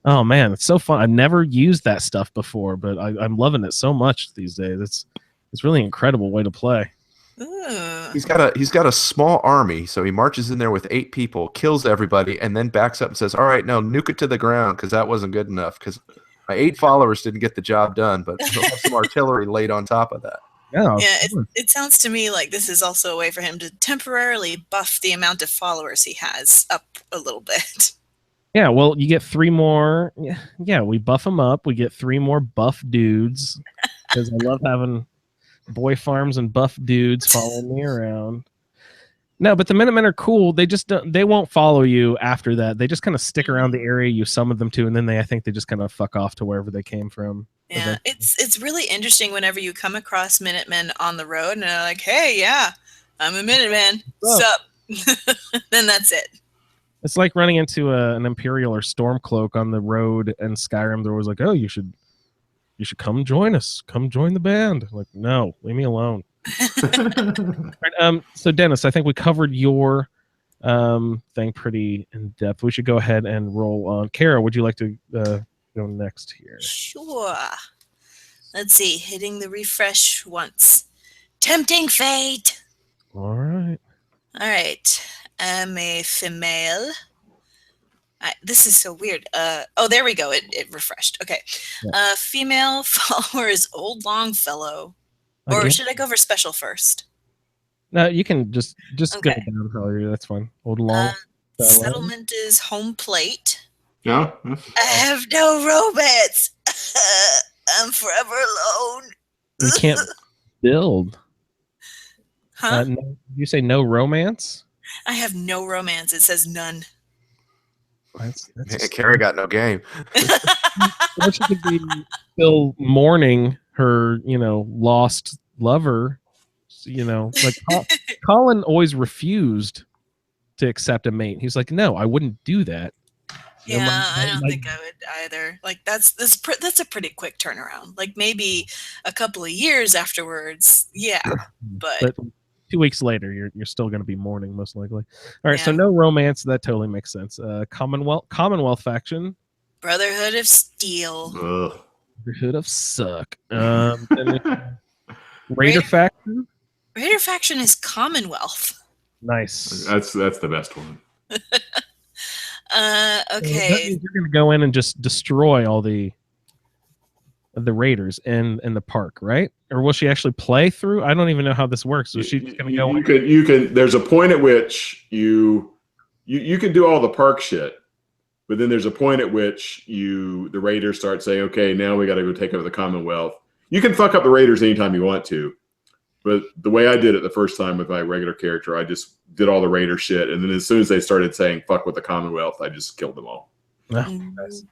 oh man, it's so fun. I've never used that stuff before, but I'm loving it so much these days. It's really incredible way to play. He's got a small army, so he marches in there with 8 people, kills everybody, and then backs up and says, "All right, now nuke it to the ground because that wasn't good enough because my 8 followers didn't get the job done, but we'll have some artillery laid on top of that." Yeah, it sounds to me like this is also a way for him to temporarily buff the amount of followers he has up a little bit. Yeah, well, you get 3 more. Yeah, we buff them up. We get 3 more buff dudes because I love having boy farms and buff dudes following me around. No, but the Minutemen are cool. They just they won't follow you after that. They just kind of stick around the area you summoned them to, and then I think they just kind of fuck off to wherever they came from. Yeah, it's really interesting whenever you come across Minutemen on the road and they're like, "Hey, yeah, I'm a Minuteman. Sup?" Then that's it. It's like running into an Imperial or Stormcloak on the road in Skyrim. They're always like, "Oh, you should come join us. Come join the band." I'm like, no, leave me alone. Right, so Dennis, I think we covered your thing pretty in depth. We should go ahead and roll on. Kara, would you like to go next here? Sure. Let's see. Hitting the refresh once. Tempting fate. All right. All right. I'm a female. This is so weird. Oh, there we go. It refreshed. Okay. Yeah. Female follower is Old Longfellow. Or should I go for special first? No, you can just Okay. go down, Valerie. That's fine. Old Longfellow. Settlement is home plate. Yeah. I have no romance. I'm forever alone. You can't build. Huh? You say no romance? I have no romance. It says none. That's Kara got no game. Or she could be still mourning her, lost lover. Like Colin always refused to accept a mate. He's like, no, I wouldn't do that. Yeah, I don't think I would either. Like that's a pretty quick turnaround. Like maybe a couple of years afterwards. Yeah, but 2 weeks later, you're still going to be mourning most likely. All right, so no romance. That totally makes sense. Commonwealth faction. Brotherhood of Steel. Ugh. Brotherhood of Suck. Raider faction. Raider faction is Commonwealth. Nice. That's the best one. Okay. You're going to go in and just destroy all the raiders in the park, right? Or will she actually play through? I don't even know how this works. So she's going to go. You can. There's a point at which you can do all the park shit, but then there's a point at which the raiders start saying, "Okay, now we got to go take over the Commonwealth." You can fuck up the raiders anytime you want to, but the way I did it the first time with my regular character, I just did all the raider shit, and then as soon as they started saying "fuck with the Commonwealth," I just killed them all. Nice.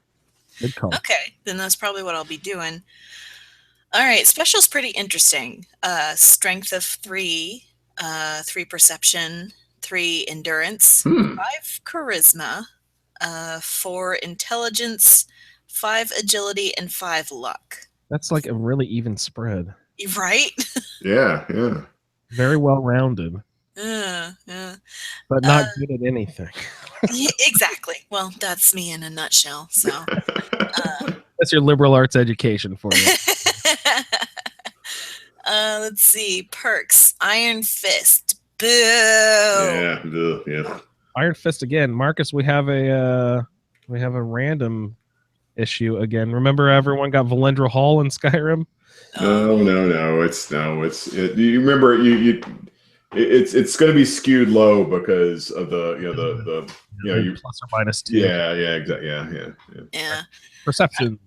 Good call. Okay, then that's probably what I'll be doing. All right, special's pretty interesting. Strength of 3, 3 perception, 3 endurance, 5 charisma, 4 intelligence, 5 agility, and 5 luck. That's like a really even spread. Right? Yeah. Very well rounded. Yeah. But not good at anything. Yeah, exactly. Well, that's me in a nutshell. So that's your liberal arts education for you. Let's see. Perks. Iron Fist. Boo. Yeah. Iron Fist again. Marcus, we have a random issue again. Remember everyone got Valendra Hall in Skyrim? No. You remember it's going to be skewed low because of the plus or minus 2. Yeah, exactly. Yeah. Perception.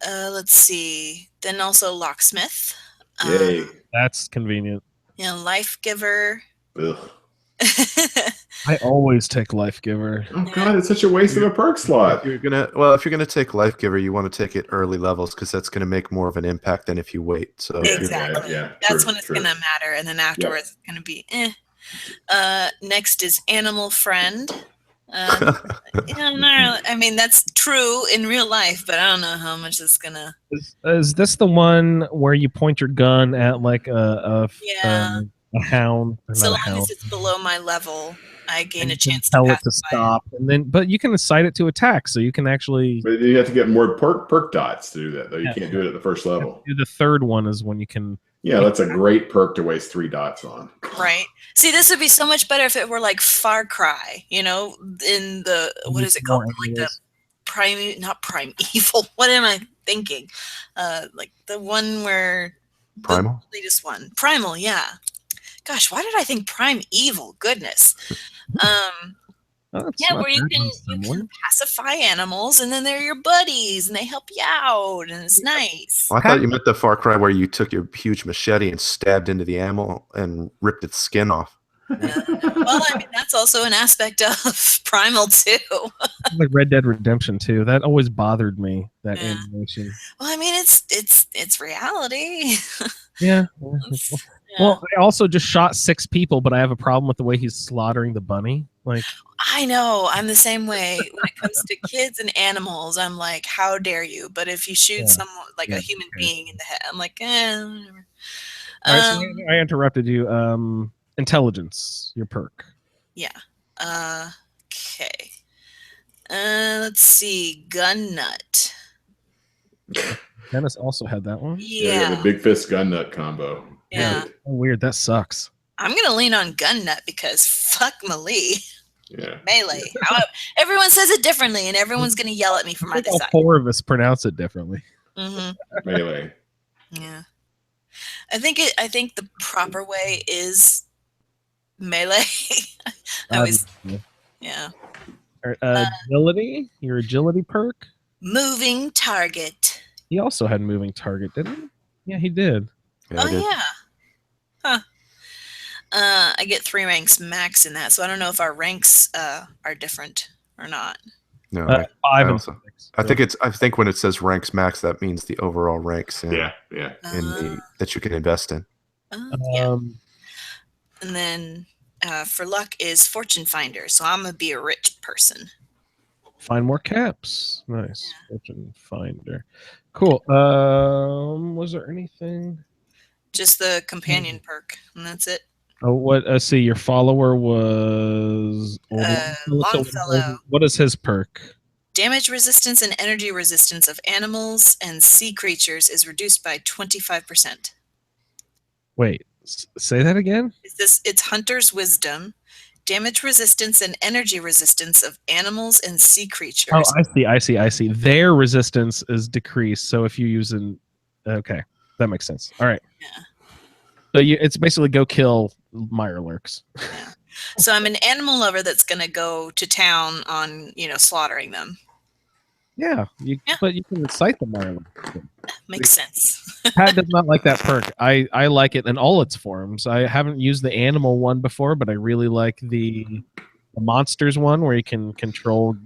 Let's see. Then also locksmith. Yay. That's convenient. Yeah, life giver. Ugh. I always take life giver. Oh god, it's such a waste of a perk slot. If you're gonna take life giver, you want to take it early levels because that's gonna make more of an impact than if you wait. So exactly. Yeah, that's when it's gonna matter, and then afterwards it's gonna be Next is animal friend. I mean that's true in real life, but I don't know how much it's gonna. Is this the one where you point your gun at like a hound? So long as it's below my level, I gain a chance to tell it to stop, but you can incite it to attack, so you can actually. But you have to get more perk dots to do that, though. You can't do it at the first level. The third one is when you can. Yeah, that's a great perk to waste 3 dots on. Right. See, this would be so much better if it were like Far Cry, in the what is it called? Like the not primeval. What am I thinking? Like the one where Primal? The latest one. Primal, yeah. Gosh, why did I think Primeval? Goodness. Yeah, where you can pacify animals, and then they're your buddies, and they help you out, and it's nice. Well, I thought you meant the Far Cry where you took your huge machete and stabbed into the animal and ripped its skin off. Well, I mean, that's also an aspect of Primal too. Like Red Dead Redemption 2. That always bothered me, that animation. Well, I mean, it's reality. Yeah. Well, I also just shot 6 people, but I have a problem with the way he's slaughtering the bunny. Like, I know, I'm the same way when it comes to kids and animals. I'm like, how dare you? But if you shoot someone like a human being in the head, I'm like, whatever. All right, so I interrupted you. Intelligence, your perk. Yeah. Okay. Let's see. Gun nut. Dennis also had that one. Yeah. The big fist gun nut combo. Yeah. Oh, weird. That sucks. I'm gonna lean on gun nut because fuck melee. Yeah. Melee. Everyone says it differently, and everyone's gonna yell at me from either side. All 4 of us pronounce it differently. Melee. Yeah. I think the proper way is melee. Yeah. Agility. Your agility perk. Moving target. He also had moving target, didn't he? Yeah, he did. Yeah, yeah. Huh. I get 3 ranks max in that, so I don't know if our ranks are different or not. No, 5 and 6. I think when it says ranks max, that means the overall ranks. Yeah. That you can invest in. Yeah. And then for luck is fortune finder, so I'm gonna be a rich person. Find more caps. Nice. Yeah. Fortune finder. Cool. Was there anything? Just the companion perk, and that's it. Oh, what? See, your follower was Longfellow. What is his perk? Damage resistance and energy resistance of animals and sea creatures is reduced by 25%. Wait, say that again? It's Hunter's Wisdom. Damage resistance and energy resistance of animals and sea creatures. Oh, I see. Their resistance is decreased. So if you use okay, that makes sense. All right. Yeah. So it's basically go kill Mirelurks. Yeah. So I'm an animal lover that's going to go to town on, slaughtering them. Yeah, but you can incite the Mirelurks. Makes sense. Pat does not like that perk. I like it in all its forms. I haven't used the animal one before, but I really like the monsters one where you can control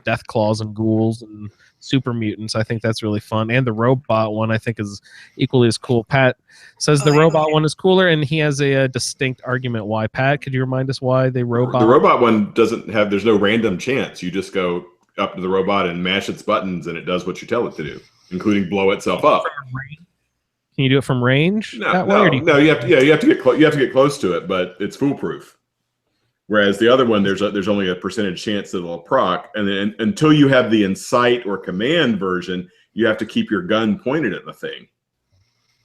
death claws and ghouls and super mutants. I think that's really fun. And the robot one I think is equally as cool. Pat says the robot one is cooler, and he has a distinct argument why. Pat, could you remind us why the robot one there's no random chance. You just go up to the robot and mash its buttons and it does what you tell it to do, including blow itself up. Can you do it from range? You have to get close to it, but it's foolproof. Whereas the other one, there's only a percentage chance that it'll proc, and then until you have the incite or command version, you have to keep your gun pointed at the thing.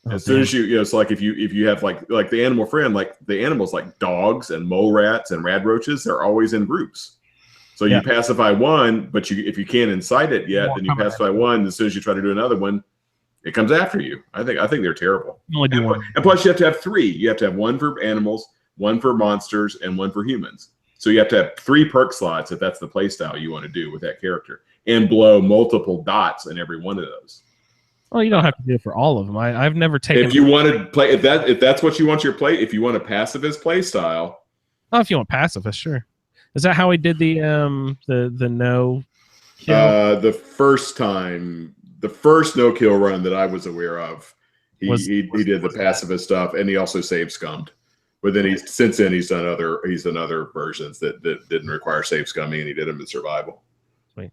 As soon as it's like if you have like the animal friend, like the animals like dogs and mole rats and radroaches, they're always in groups. So you pacify one, but if you can't incite it yet, then you pacify one. As soon as you try to do another one, it comes after you. I think they're terrible. And plus, you have to have 3. You have to have 1 for animals, 1 for monsters, and 1 for humans. So you have to have 3 perk slots if that's the play style you want to do with that character, and blow multiple dots in every one of those. Well, you don't have to do it for all of them. I've never taken. If you want to play, if that's what you want your play, if you want a pacifist play style. Oh, if you want pacifist, sure. Is that how he did the no kill? The first no kill run that I was aware of, he did the pacifist stuff, and he also save scummed. But then since then he's done other versions that didn't require save scumming, and he did them in survival. Sweet.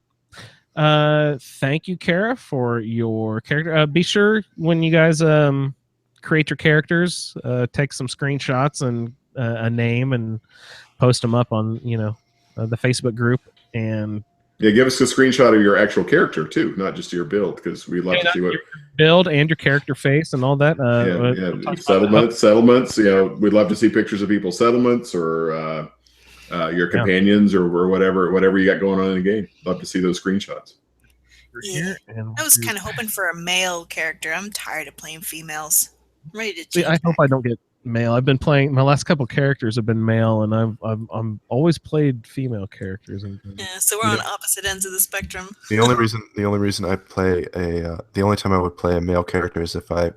Thank you, Kara, for your character. Be sure when you guys create your characters, take some screenshots and a name and post them up on the Facebook group, and give us a screenshot of your actual character too, not just your build, because we'd love to see what your build and your character face and all that. Settlements. We'd love to see pictures of people's settlements or your companions or whatever you got going on in the game. Love to see those screenshots. Yeah. I was kind of hoping for a male character. I'm tired of playing females. I'm ready to See, change. I hope I don't get male. I've been playing. My last couple characters have been male, and I'm always played female characters. Yeah, so we're on opposite ends of the spectrum. The only reason I play the only time I would play a male character is if I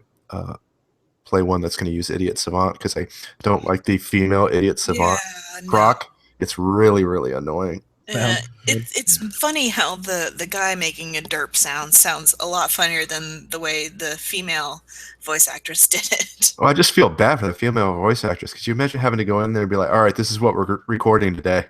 play one that's going to use Idiot Savant, because I don't like the female Idiot Savant proc. It's really, really annoying. It's funny how the guy making a derp sounds a lot funnier than the way the female voice actress did it. Well, I just feel bad for the female voice actress. Could you imagine having to go in there and be like, all right, this is what we're recording today?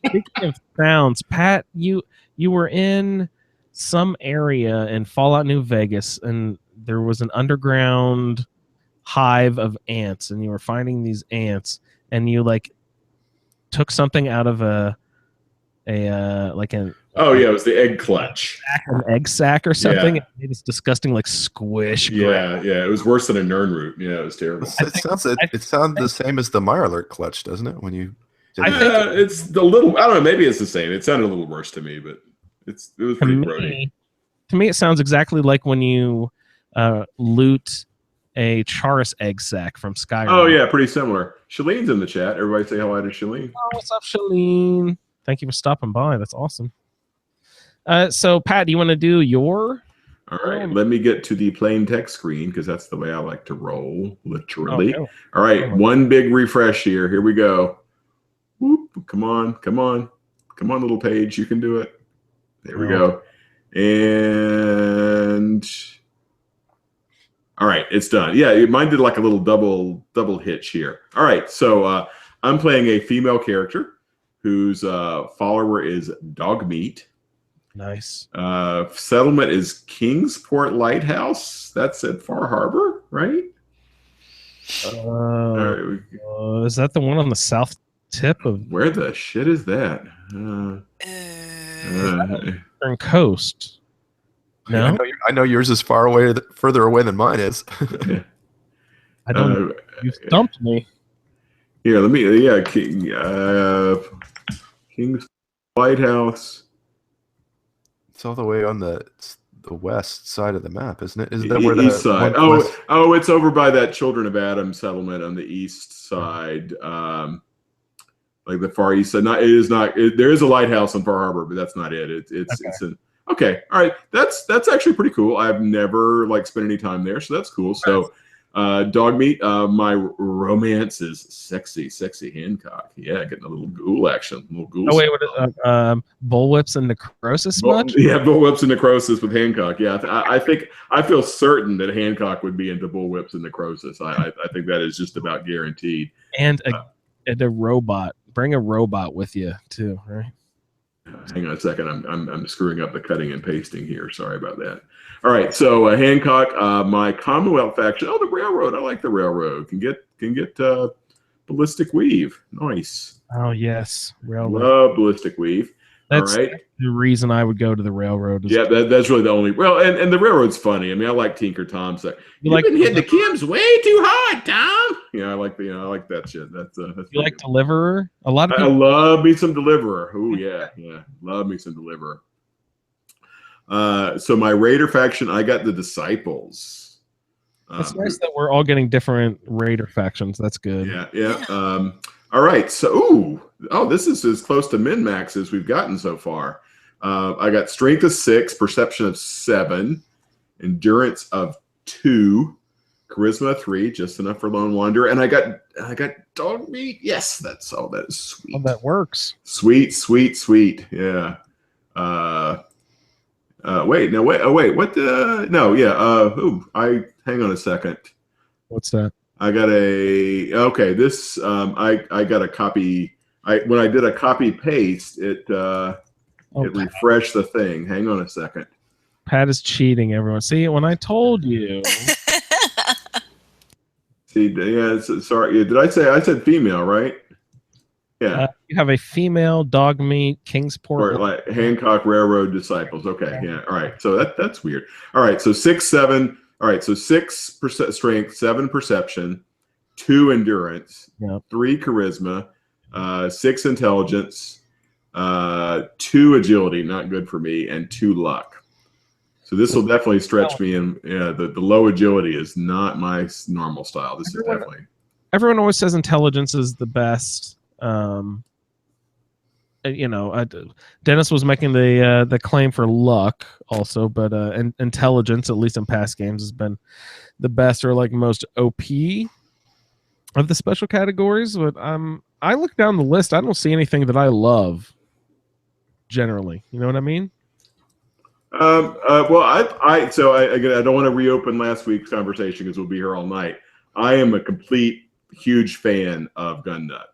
Speaking of sounds, Pat, you were in some area in Fallout New Vegas, and there was an underground hive of ants, and you were finding these ants, and you like took something out of it was the egg clutch, an egg sack or something. Yeah. It made this disgusting like squish. Yeah, it was worse than a Nern root. Yeah, it was terrible. It sounds the same as the Mirelurk clutch, doesn't it? When you, I think it's the little. I don't know. Maybe it's the same. It sounded a little worse to me, but it was pretty grody. To me, it sounds exactly like when you loot a Charis egg sack from Skyrim. Oh yeah, pretty similar. Shalene's in the chat. Everybody say hello to Shalene. Oh, what's up, Shalene? Thank you for stopping by. That's awesome. So, Pat, do you want to do your? All right, let me get to the plain text screen because that's the way I like to roll, literally. Okay. All right, one big refresh here. Here we go. Whoop, come on, little page. You can do it. There we go. And all right, it's done. Yeah, mine did like a little double hitch here. All right, so I'm playing a female character whose follower is Dogmeat. Nice. Settlement is Kingsport Lighthouse. That's at Far Harbor, right? Is that the one on the south tip of? Where the shit is that? Eastern Coast. No, I know yours is further away than mine is. I don't. You stumped me. Here, let me. Yeah, King's Lighthouse. It's all the way on the west side of the map, isn't it? Is that where the east side? Oh, it's over by that Children of Adam settlement on the east side, like the far east side. There is a lighthouse on Far Harbor, but that's not it. It's okay. All right, that's actually pretty cool. I've never spent any time there, so that's cool. So. Dogmeat, my romance is sexy Hancock. Yeah, getting a little ghoul action. Oh wait, what? Bullwhips and necrosis much? Yeah, bullwhips and necrosis with Hancock. Yeah, I feel certain that Hancock would be into bullwhips and necrosis. I think that is just about guaranteed. And a robot. Bring a robot with you too, right? Hang on a second. I'm screwing up the cutting and pasting here. Sorry about that. All right, so Hancock, my Commonwealth faction. Oh, the railroad. I like the railroad. Can get ballistic weave. Nice. Oh yes, railroad. Love ballistic weave. That's all right. The reason I would go to the railroad. Yeah, that's really the only. Well, and the railroad's funny. I mean, I like Tinker Tom. So you've been hitting the Kims way too hard, Tom. Yeah, I like that shit. That's you like Deliverer? A lot of people. I love me some Deliverer. Oh yeah, love me some Deliverer. So my Raider faction, I got the Disciples. It's nice that we're all getting different Raider factions. That's good. Yeah. All right. So, this is as close to min-max as we've gotten so far. I got Strength of 6, Perception of 7, Endurance of 2, Charisma of 3, just enough for Lone Wanderer, and I got Dogmeat. Yes, that is sweet. Oh, that works. Sweet. Yeah. Wait. What the? No. Yeah. Hang on a second. What's that? I got this. I got a copy. When I did a copy paste, it refreshed the thing. Hang on a second. Pat is cheating, everyone. See, when I told you. See, yeah. Sorry. Did I said female, right? Yeah. You have a female Dogmeat Kingsport. Or like Hancock Railroad Disciples. Okay. Yeah. All right. So that's weird. All right. So 6, 7. All right. So 6% strength, 7 perception, 2 endurance, 3 charisma, 6 intelligence, 2 agility, not good for me, and 2 luck. So this will definitely stretch me, and the low agility is not my normal style. This is definitely. Everyone always says intelligence is the best. Dennis was making the claim for luck also, but intelligence, at least in past games, has been the best or like most OP of the special categories. But I look down the list, I don't see anything that I love. Generally, you know what I mean? Well, I don't want to reopen last week's conversation because we'll be here all night. I am a complete huge fan of Gun Nut.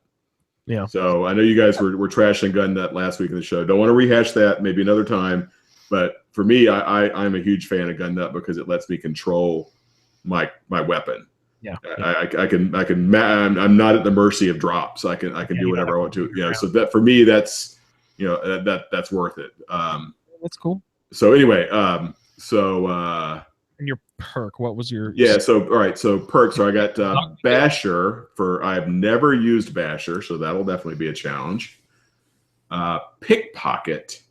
Yeah. So I know you guys were trashing Gun Nut last week in the show. Don't want to rehash that. Maybe another time. But for me, I'm a huge fan of Gun Nut because it lets me control my weapon. Yeah. I'm not at the mercy of drops. I can do whatever I want to. So that for me, that's that's worth it. That's cool. So anyway, and your perk, what was your? Yeah. So all right. So perks. So I got Basher I've never used Basher, so that'll definitely be a challenge. Pickpocket.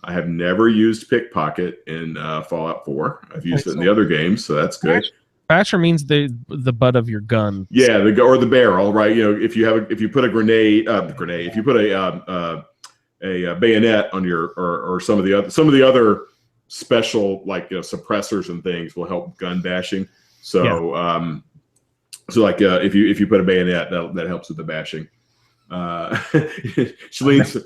I have never used Pickpocket in Fallout 4. I've used it in the other games, so that's good. Basher means the butt of your gun. Yeah, or the barrel, right? If you put a grenade, if you put a bayonet on your or some of the other special suppressors and things will help gun bashing. So if you put a bayonet, that helps with the bashing. She leans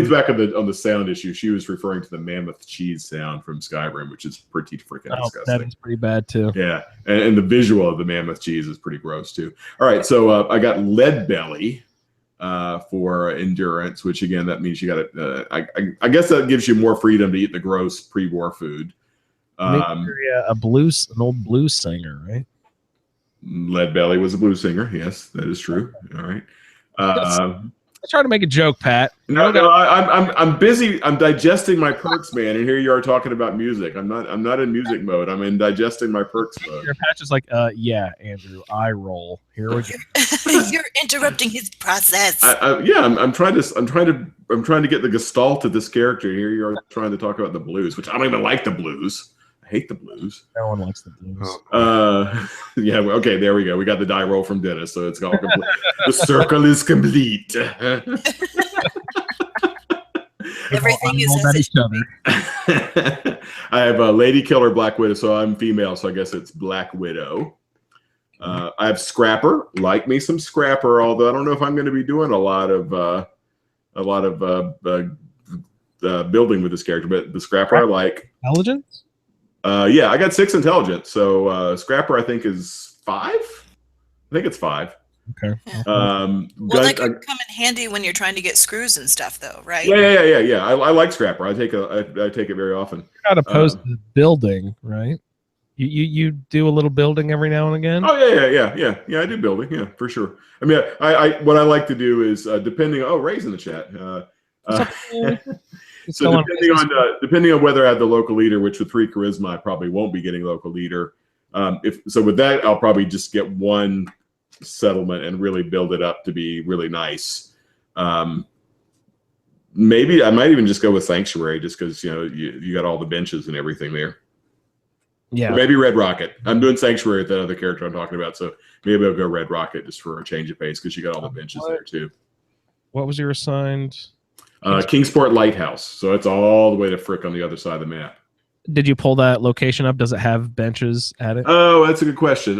back on the sound issue. She was referring to the mammoth cheese sound from Skyrim, which is pretty freaking disgusting. That is pretty bad too. Yeah, and the visual of the mammoth cheese is pretty gross too. All right, so I got lead belly for endurance, which again that means you got to. I guess that gives you more freedom to eat the gross pre-war food. An old blues singer, right? Lead belly was a blues singer. Yes, that is true. All right. I try to make a joke, Pat. No, I'm busy. I'm digesting my perks, man. And here you are talking about music. I'm not in music mode. I'm in digesting my perks mode. Your Pat's just like, yeah, Andrew, I roll. Here we go. You're interrupting his process. I'm trying to get the gestalt of this character. Here you are trying to talk about the blues, which I don't even like the blues. I hate the blues. No one likes the blues. Yeah. Okay. There we go. We got the die roll from Dennis, so it's all complete. The circle is complete. Everything is as each other. I have a Lady Killer Black Widow, so I'm female, so I guess it's Black Widow. I have Scrapper. Like me some Scrapper, although I don't know if I'm going to be doing a lot of building with this character, but the Scrapper I like. Intelligence? Yeah, I got 6 intelligence. So Scrapper, I think, is 5. I think it's 5. Okay. That could come in handy when you're trying to get screws and stuff, though, right? Yeah. I like Scrapper. I take it very often. You're not opposed to building, right? You do a little building every now and again. Oh yeah. I do building. Yeah, for sure. I mean, I what I like to do is depending. Oh, Ray's in the chat. So depending on whether I have the local leader, which with 3 charisma I probably won't be getting local leader. With that, I'll probably just get 1 settlement and really build it up to be really nice. Maybe I might even just go with Sanctuary just because you got all the benches and everything there. Yeah. Or maybe Red Rocket. I'm doing Sanctuary with that other character I'm talking about, so maybe I'll go Red Rocket just for a change of pace because you got all the benches there too. What was your assigned? Kingsport Lighthouse. So it's all the way to Frick on the other side of the map. Did you pull that location up? Does it have benches at it? Oh, that's a good question.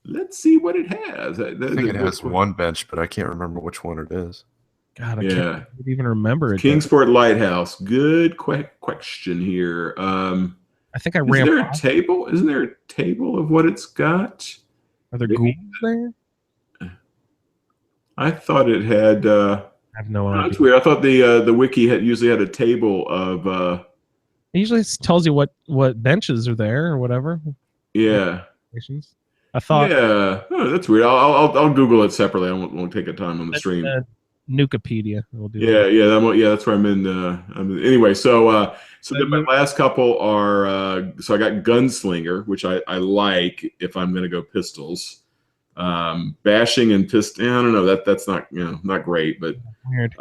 Let's see what it has. I think it has 1 bench, but I can't remember which one it is. God, I can't even remember it. Kingsport Lighthouse. Good question here. I think I ran. Isn't there a table of what it's got? Are there ghouls there? I thought it had. I have no idea. That's weird. I thought the wiki usually had a table of. It usually tells you what benches are there or whatever. Yeah. I thought. Yeah. Oh, that's weird. I'll Google it separately. I won't take a time on the stream. Nukipedia. We'll do that's where I'm in. Anyway, so then my last couple are. So I got Gunslinger, which I like if I'm going to go pistols. Bashing and pistol. I don't know. That's not not great, but weird.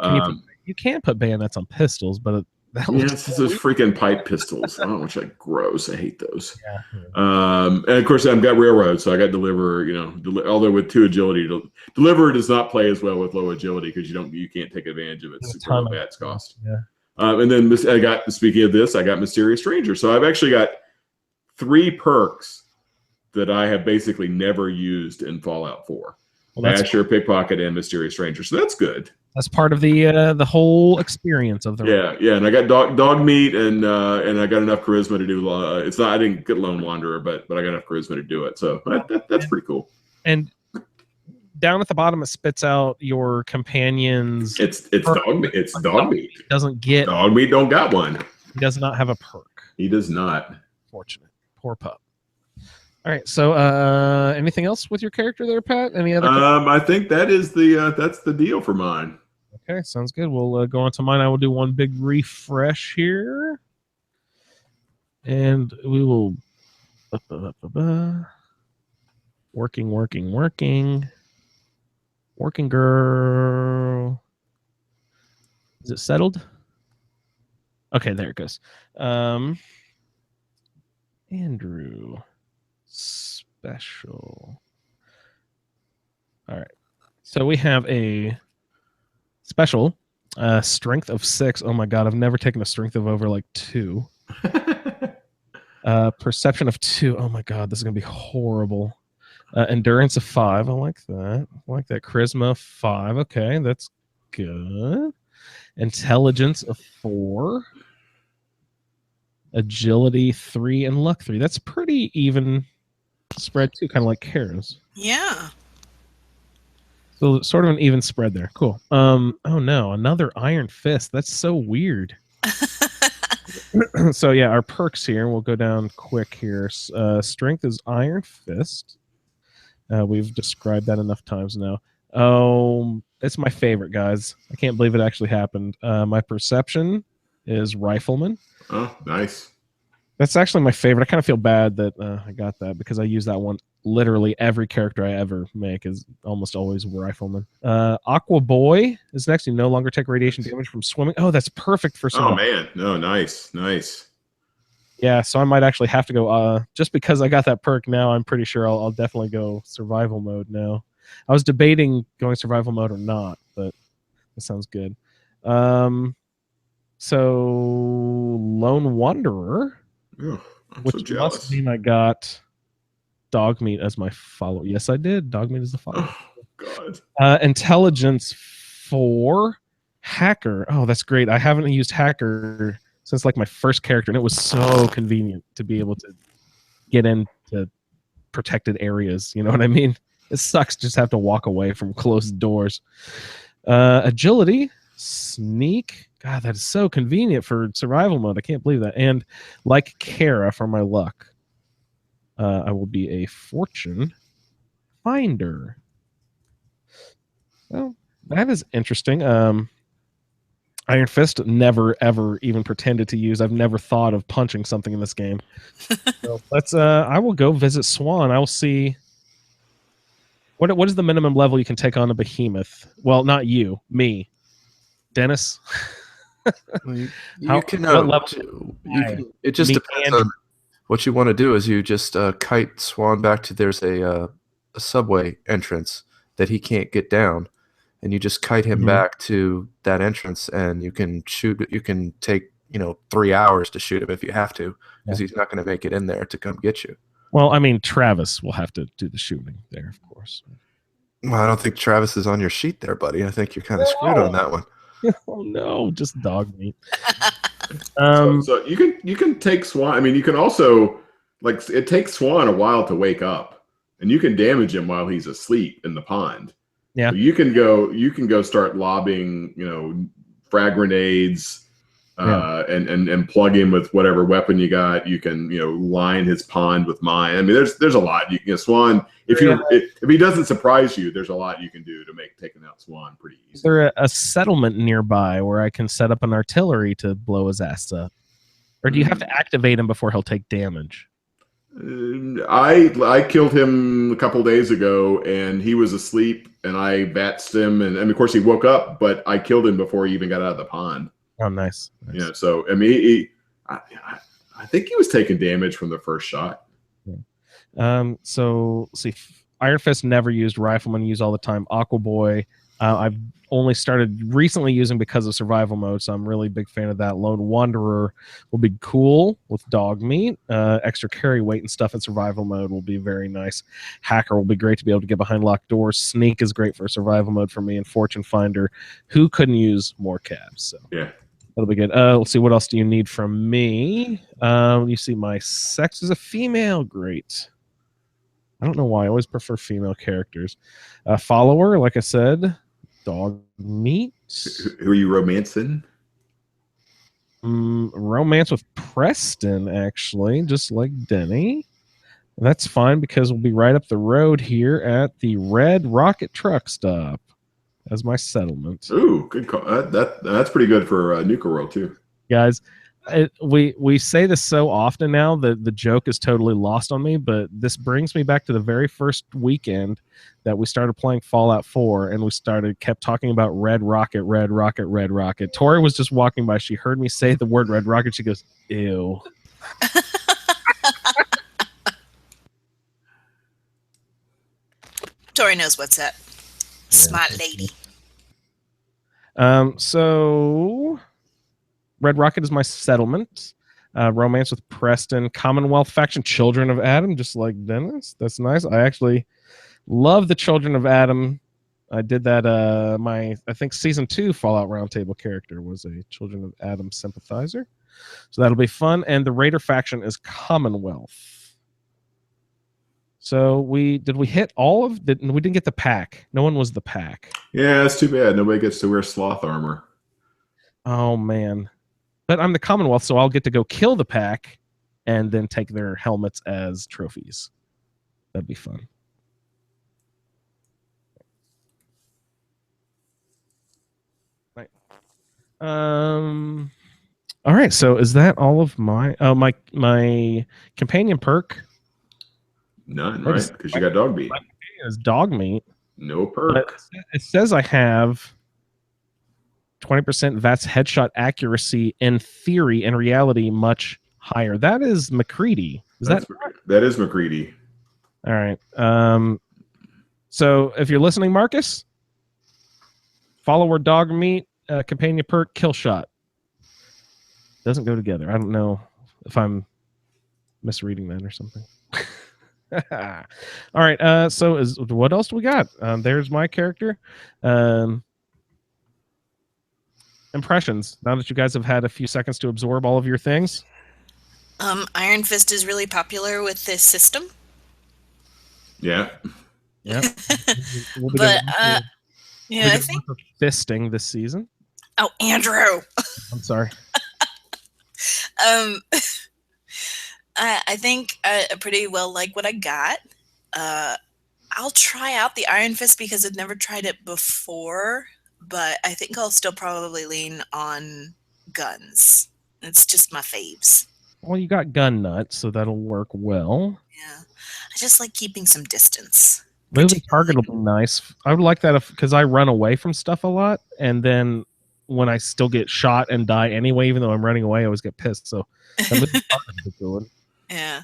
You can put bayonets on pistols, but Yes, those freaking pipe pistols. Oh, which like gross. I hate those. Yeah. And of course, I've got railroad, so I got deliver. Although with 2 agility, deliver does not play as well with low agility because you can't take advantage of its super low bats cost. Yeah. And then speaking of this, I got Mysterious Stranger. So I've actually got 3 perks that I have basically never used in Fallout 4. Basher, Pickpocket, and Mysterious Stranger. So that's good. That's part of the whole experience of the yeah, and I got dog meat and I got enough charisma to do. It's not I didn't get Lone Wanderer, but I got enough charisma to do it. So that's pretty cool. And down at the bottom, it spits out your companions. It's dog meat. It's dog meat. Doesn't get dog meat. Don't got one. He does not have a perk. He does not. Fortunate. Poor pup. All right. So, anything else with your character there, Pat? Any other? I think that's the deal for mine. Okay, sounds good. We'll go on to mine. I will do one big refresh here, and we will working girl. Is it settled? Okay, there it goes. Andrew. Special. All right. So we have a special strength of 6. Oh my god, I've never taken a strength of over like 2. Perception of 2. Oh my god, this is gonna be horrible. Endurance of 5. I like that. Charisma 5. Okay, that's good. Intelligence of 4. Agility 3 and luck 3. That's pretty even spread too, kind of like Kara's. Yeah. So sort of an even spread there. Cool. Oh no, another Iron Fist. That's so weird. So yeah, our perks here. We'll go down quick here. Strength is Iron Fist. We've described that enough times now. Oh, it's my favorite, guys. I can't believe it actually happened. My perception is Rifleman. Oh, nice. That's actually my favorite. I kind of feel bad that I got that because I use that one. Literally every character I ever make is almost always Rifleman. Aqua Boy is next. You no longer take radiation damage from swimming. Oh, that's perfect for survival. Oh, man. No, nice. Yeah, so I might actually have to go, just because I got that perk now, I'm pretty sure I'll definitely go survival mode now. I was debating going survival mode or not, but that sounds good. So Lone Wanderer, which must mean I got dog meat as my follow. Yes, I did. Dog meat is the follow. Oh, God. Intelligence 4. Hacker. Oh, that's great. I haven't used Hacker since like my first character, and it was so convenient to be able to get into protected areas. You know what I mean? It sucks just have to walk away from closed doors. Agility, sneak. God, that is so convenient for survival mode. I can't believe that. And like Kara for my luck, I will be a fortune finder. Well, that is interesting. Iron Fist, never ever even pretended to use. I've never thought of punching something in this game. So let's. I will go visit Swan. I will see. What is the minimum level you can take on a behemoth? Well, not you, me, Dennis. You can. It just depends on what you want to do. Is you just kite Swan back to there's a subway entrance that he can't get down, and you just kite him back to that entrance, and you can shoot. You can take 3 hours to shoot him if you have to, because he's not going to make it in there to come get you. Well, I mean, Travis will have to do the shooting there, of course. Well, I don't think Travis is on your sheet there, buddy. I think you're kind of screwed on that one. Oh no, just dog meat. So you can take Swan. I mean, you can also it takes Swan a while to wake up, and you can damage him while he's asleep in the pond. Yeah, so you can go start lobbing frag grenades, and plug him with whatever weapon you got. You can line his pond with mine. I mean, there's a lot you can Swan. If he doesn't surprise you, there's a lot you can do to make taking out Swan pretty easy. Is there a settlement nearby where I can set up an artillery to blow his ass up, or do you have to activate him before he'll take damage? I killed him a couple days ago, and he was asleep, and I batsed him, and of course he woke up, but I killed him before he even got out of the pond. Oh, nice. Yeah. So I mean, I think he was taking damage from the first shot. So let's see. Iron Fist never used. Rifleman use all the time. Aqua Boy, I've only started recently using because of survival mode, so I'm really a big fan of that. Lone Wanderer will be cool with dog meat. Extra carry weight and stuff in survival mode will be very nice. Hacker will be great to be able to get behind locked doors. Sneak is great for survival mode for me, and Fortune Finder, who couldn't use more cabs. So Yeah. that'll be good. Let's see, what else do you need from me? You see my sex is a female. Great. I don't know why. I always prefer female characters. Follower, like I said, dog meat. Who are you romancing? Romance with Preston, actually, just like Denny. That's fine because we'll be right up the road here at the Red Rocket Truck Stop as my settlement. Ooh, good call. That's pretty good for Nuka World too. Guys, we say this so often now that the joke is totally lost on me, but this brings me back to the very first weekend that we started playing Fallout 4, and we kept talking about Red Rocket, Red Rocket, Red Rocket. Tori was just walking by. She heard me say the word Red Rocket. She goes, ew. Tori knows what's up. Smart lady. So Red Rocket is my settlement. Romance with Preston. Commonwealth faction. Children of Adam, just like Dennis. That's nice. I actually love the Children of Adam. I did that. I think season 2 Fallout Roundtable character was a Children of Adam sympathizer. So that'll be fun. And the Raider faction is Commonwealth. So did we hit all of we didn't get the pack. No one was the pack. Yeah, that's too bad. Nobody gets to wear sloth armor. Oh man. But I'm the Commonwealth, so I'll get to go kill the pack and then take their helmets as trophies. That'd be fun. Right. All right, so is that all of my my companion perk? None, right? Because you got dog meat. Is dog meat. No perk. It says I have 20% VATS headshot accuracy in theory. In reality, much higher. That is McCready. That is McCready. All right. So if you're listening, Marcus, follower dog meat, companion perk, kill shot. Doesn't go together. I don't know if I'm misreading that or something. All right. So what else do we got? There's my character. Impressions. Now that you guys have had a few seconds to absorb all of your things. Iron Fist is really popular with this system. Yeah. Yeah. But I think fisting this season. Oh, Andrew. I'm sorry. I think I pretty well like what I got. I'll try out the Iron Fist because I've never tried it before, but I think I'll still probably lean on guns. It's just my faves. Well, you got gun nuts, so that'll work well. Yeah. I just like keeping some distance. Moving target will be nice. I would like that because I run away from stuff a lot, and then when I still get shot and die anyway, even though I'm running away, I always get pissed. So moving target is a good one. Yeah.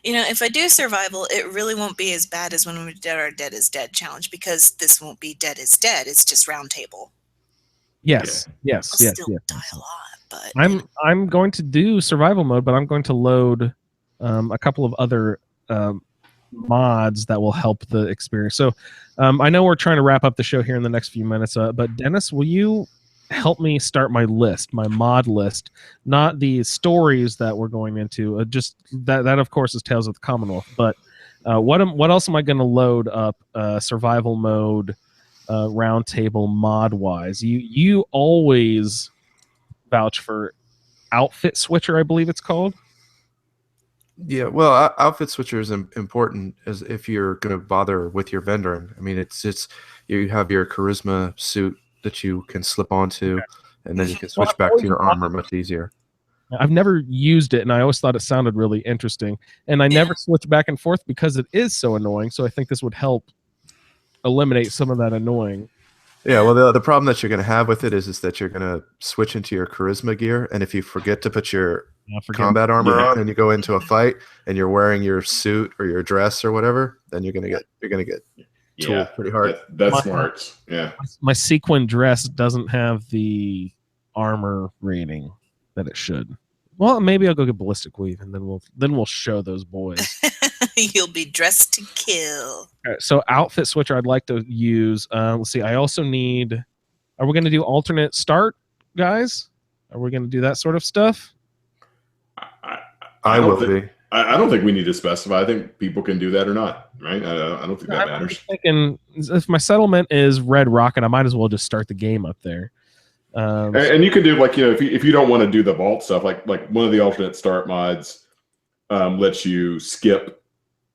You know, if I do survival, it really won't be as bad as when we did our Dead is Dead challenge because this won't be Dead is Dead. It's just round table. Yes. I'll still die a lot, but I'm going to do survival mode, but I'm going to load a couple of other mods that will help the experience. So I know we're trying to wrap up the show here in the next few minutes, but Dennis, will you help me start my list, my mod list, not the stories that we're going into, just that of course is Tales of the Commonwealth, but what else am I going to load up survival mode round table mod wise? You always vouch for outfit switcher, I believe it's called. Yeah, well, outfit switcher is important as if you're going to bother with your vendor. I mean, it's you have your charisma suit that you can slip onto, and then you can switch back to your armor much easier. I've never used it, and I always thought it sounded really interesting. And I never switch back and forth because it is so annoying. So I think this would help eliminate some of that annoying. Yeah, well, the problem that you're going to have with it is that you're going to switch into your charisma gear, and if you forget to put your combat armor on and you go into a fight and you're wearing your suit or your dress or whatever, then you're going to get tooled pretty hard. That's smart. Yeah. My sequin dress doesn't have the armor rating that it should. Well, maybe I'll go get ballistic weave, and then we'll show those boys. You'll be dressed to kill. All right, so outfit switcher I'd like to use. Let's see. I also need. Are we going to do alternate start, guys? Are we going to do that sort of stuff? I will be. I don't think we need to specify. I think people can do that or not, right? I don't think that matters. I'm thinking if my settlement is Red Rocket, I might as well just start the game up there. And you can do if you don't want to do the vault stuff, like one of the alternate start mods lets you skip.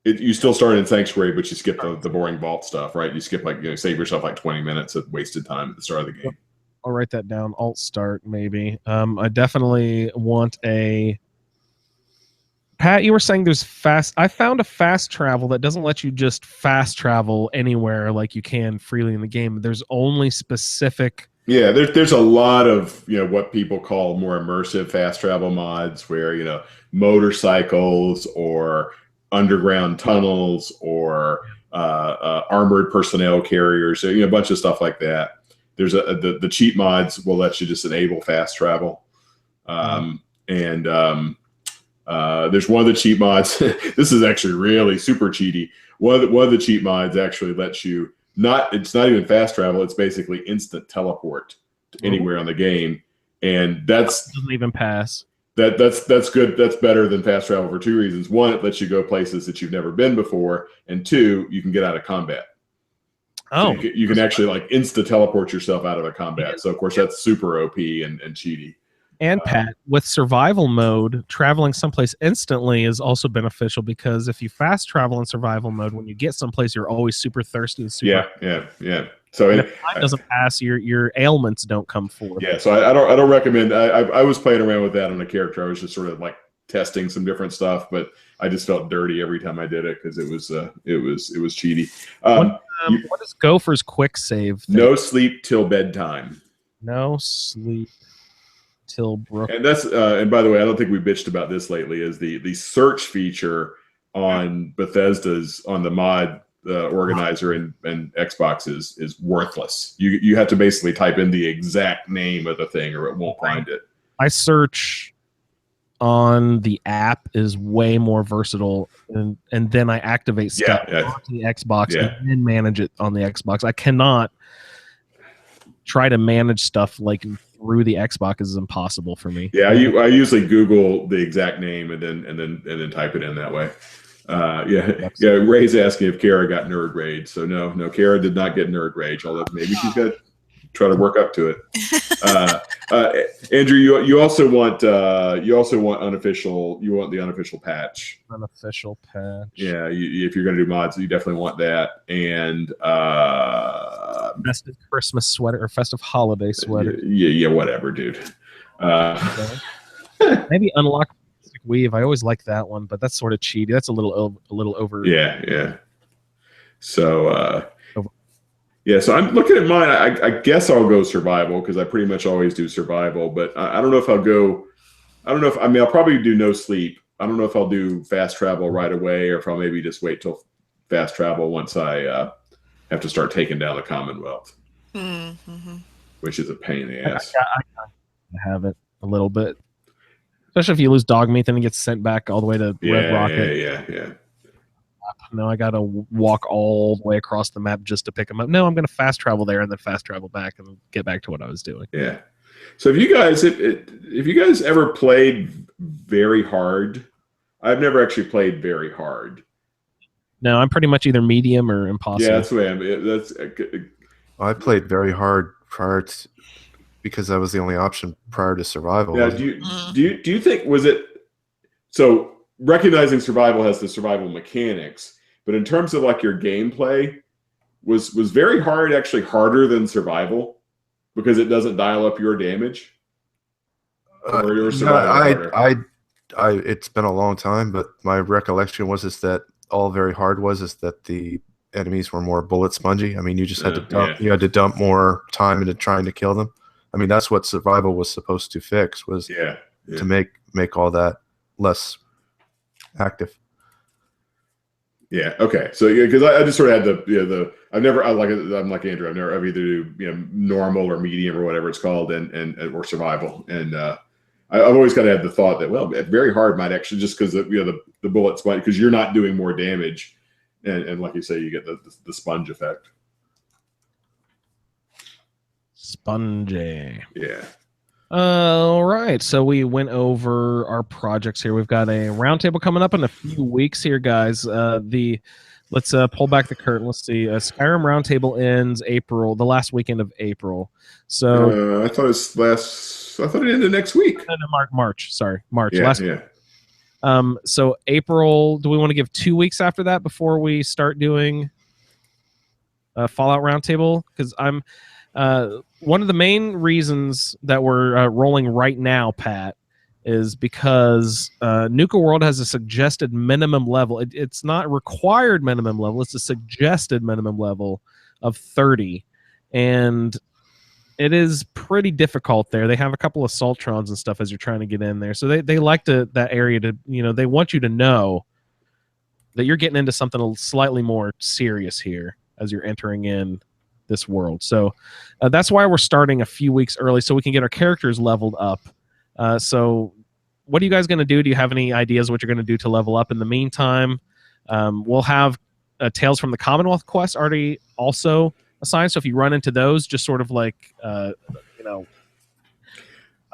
You still start in Sanctuary, but you skip the boring vault stuff, right? You skip save yourself 20 minutes of wasted time at the start of the game. I'll write that down. Alt start maybe. I definitely want a. Pat, you were saying there's fast. I found a fast travel that doesn't let you just fast travel anywhere like you can freely in the game. There's only specific. Yeah, there's a lot of what people call more immersive fast travel mods where motorcycles or underground tunnels or armored personnel carriers, a bunch of stuff like that. There's the cheat mods will let you just enable fast travel, and there's one of the cheat mods. This is actually really super cheaty. One of the cheat mods actually lets you. It's not even fast travel. It's basically instant teleport to anywhere on the game, and that doesn't even pass. That's good. That's better than fast travel for two reasons. One, it lets you go places that you've never been before, and two, you can get out of combat. Oh, so you can actually insta teleport yourself out of a combat. So of course that's super OP and cheaty. And Pat, with survival mode, traveling someplace instantly is also beneficial because if you fast travel in survival mode, when you get someplace, you're always super thirsty and super. Yeah. So if time doesn't pass, your ailments don't come forth. Yeah, so I don't recommend. I was playing around with that on a character. I was just sort of testing some different stuff, but I just felt dirty every time I did it because it was cheaty. What is Gopher's quick save thing? No sleep till bedtime. No sleep till Brook. And that's and by the way, I don't think we bitched about this lately. Is the search feature on Bethesda's on the mod organizer and Xbox is worthless. You have to basically type in the exact name of the thing or it won't find it. I search on the app is way more versatile, and then I activate stuff on the Xbox and then manage it on the Xbox. I cannot try to manage stuff through the Xbox is impossible for me. Yeah, I usually Google the exact name and then type it in that way. Ray's asking if Kara got nerd rage. So no, Kara did not get nerd rage. Although maybe she's got to try to work up to it. Andrew, you also want unofficial. You want the unofficial patch. Unofficial patch. Yeah, if you're going to do mods, you definitely want that. And festive Christmas sweater or festive holiday sweater. Yeah, whatever, dude. Maybe unlock weave. I always like that one, but that's sort of cheaty. That's a little over. Yeah. So so I'm looking at mine. I guess I'll go survival because I pretty much always do survival. But I don't know if I'll go. I'll probably do no sleep. I don't know if I'll do fast travel right away or if I'll maybe just wait till fast travel once I have to start taking down the Commonwealth, which is a pain in the ass. I have it a little bit. Especially if you lose dog meat, then it gets sent back all the way to Red Rocket. Yeah. No, I got to walk all the way across the map just to pick them up. No, I'm going to fast travel there and then fast travel back and get back to what I was doing. Yeah. So if you guys ever played very hard, I've never actually played very hard. No, I'm pretty much either medium or impossible. Yeah, that's the way I'm. I played very hard prior to. Because that was the only option prior to survival. Yeah. Do you think was it? So recognizing survival has the survival mechanics, but in terms of your gameplay, was very hard actually harder than survival because it doesn't dial up your damage. Or survival it's been a long time, but my recollection was that all very hard was that the enemies were more bullet spongy. I mean, you just had to dump more time into trying to kill them. I mean, that's what survival was supposed to fix, was to make all that less active. Yeah. Okay. So because I just sort of had I'm like Andrew. I've either do normal or medium or whatever it's called, and or survival. And I've always kind of had the thought that very hard might actually, just because the bullet sponge, because you're not doing more damage, and like you say, you get the sponge effect. Spongy. Yeah. All right, so we went over our projects here. We've got a roundtable coming up in a few weeks here, guys. Let's pull back the curtain. Let's see. Skyrim roundtable ends the last weekend of April. So I thought it ended next week. March. Sorry, March. Yeah. So April. Do we want to give 2 weeks after that before we start doing Fallout roundtable? Because I'm. One of the main reasons that we're rolling right now, Pat, is because Nuka World has a suggested minimum level. It's not required minimum level. It's a suggested minimum level of 30. And it is pretty difficult there. They have a couple of Sultrons and stuff as you're trying to get in there. So they like that area to, they want you to know that you're getting into something slightly more serious here as you're entering in this world. So that's why we're starting a few weeks early, so we can get our characters leveled up. So what are you guys going to do? Do you have any ideas what you're going to do to level up in the meantime? We'll have Tales from the Commonwealth quest already also assigned, so if you run into those, just sort of like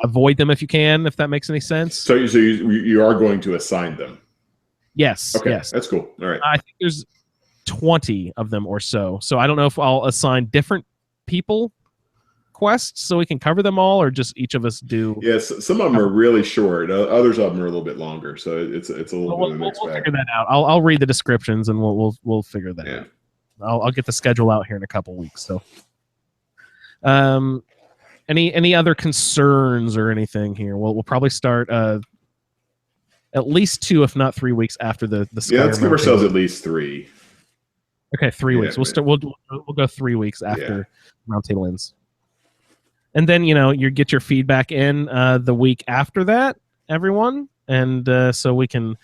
avoid them if you can, if that makes any sense. So you are going to assign them? Yes. Okay, yes. That's cool. All right. I think there's 20 of them or so. So I don't know if I'll assign different people quests so we can cover them all, or just each of us do. Yes, some of them are really short. Others of them are a little bit longer. So it's a little bit of a mixed bag. We'll figure that out. I'll read the descriptions and we'll figure that out. I'll get the schedule out here in a couple weeks. So, any other concerns or anything here? We'll probably start at least 2, if not 3 weeks after the Skyrim. Let's give ourselves at least 3. Okay, 3 weeks. We'll go 3 weeks after roundtable ends, and then you get your feedback in the week after that, everyone, and so we can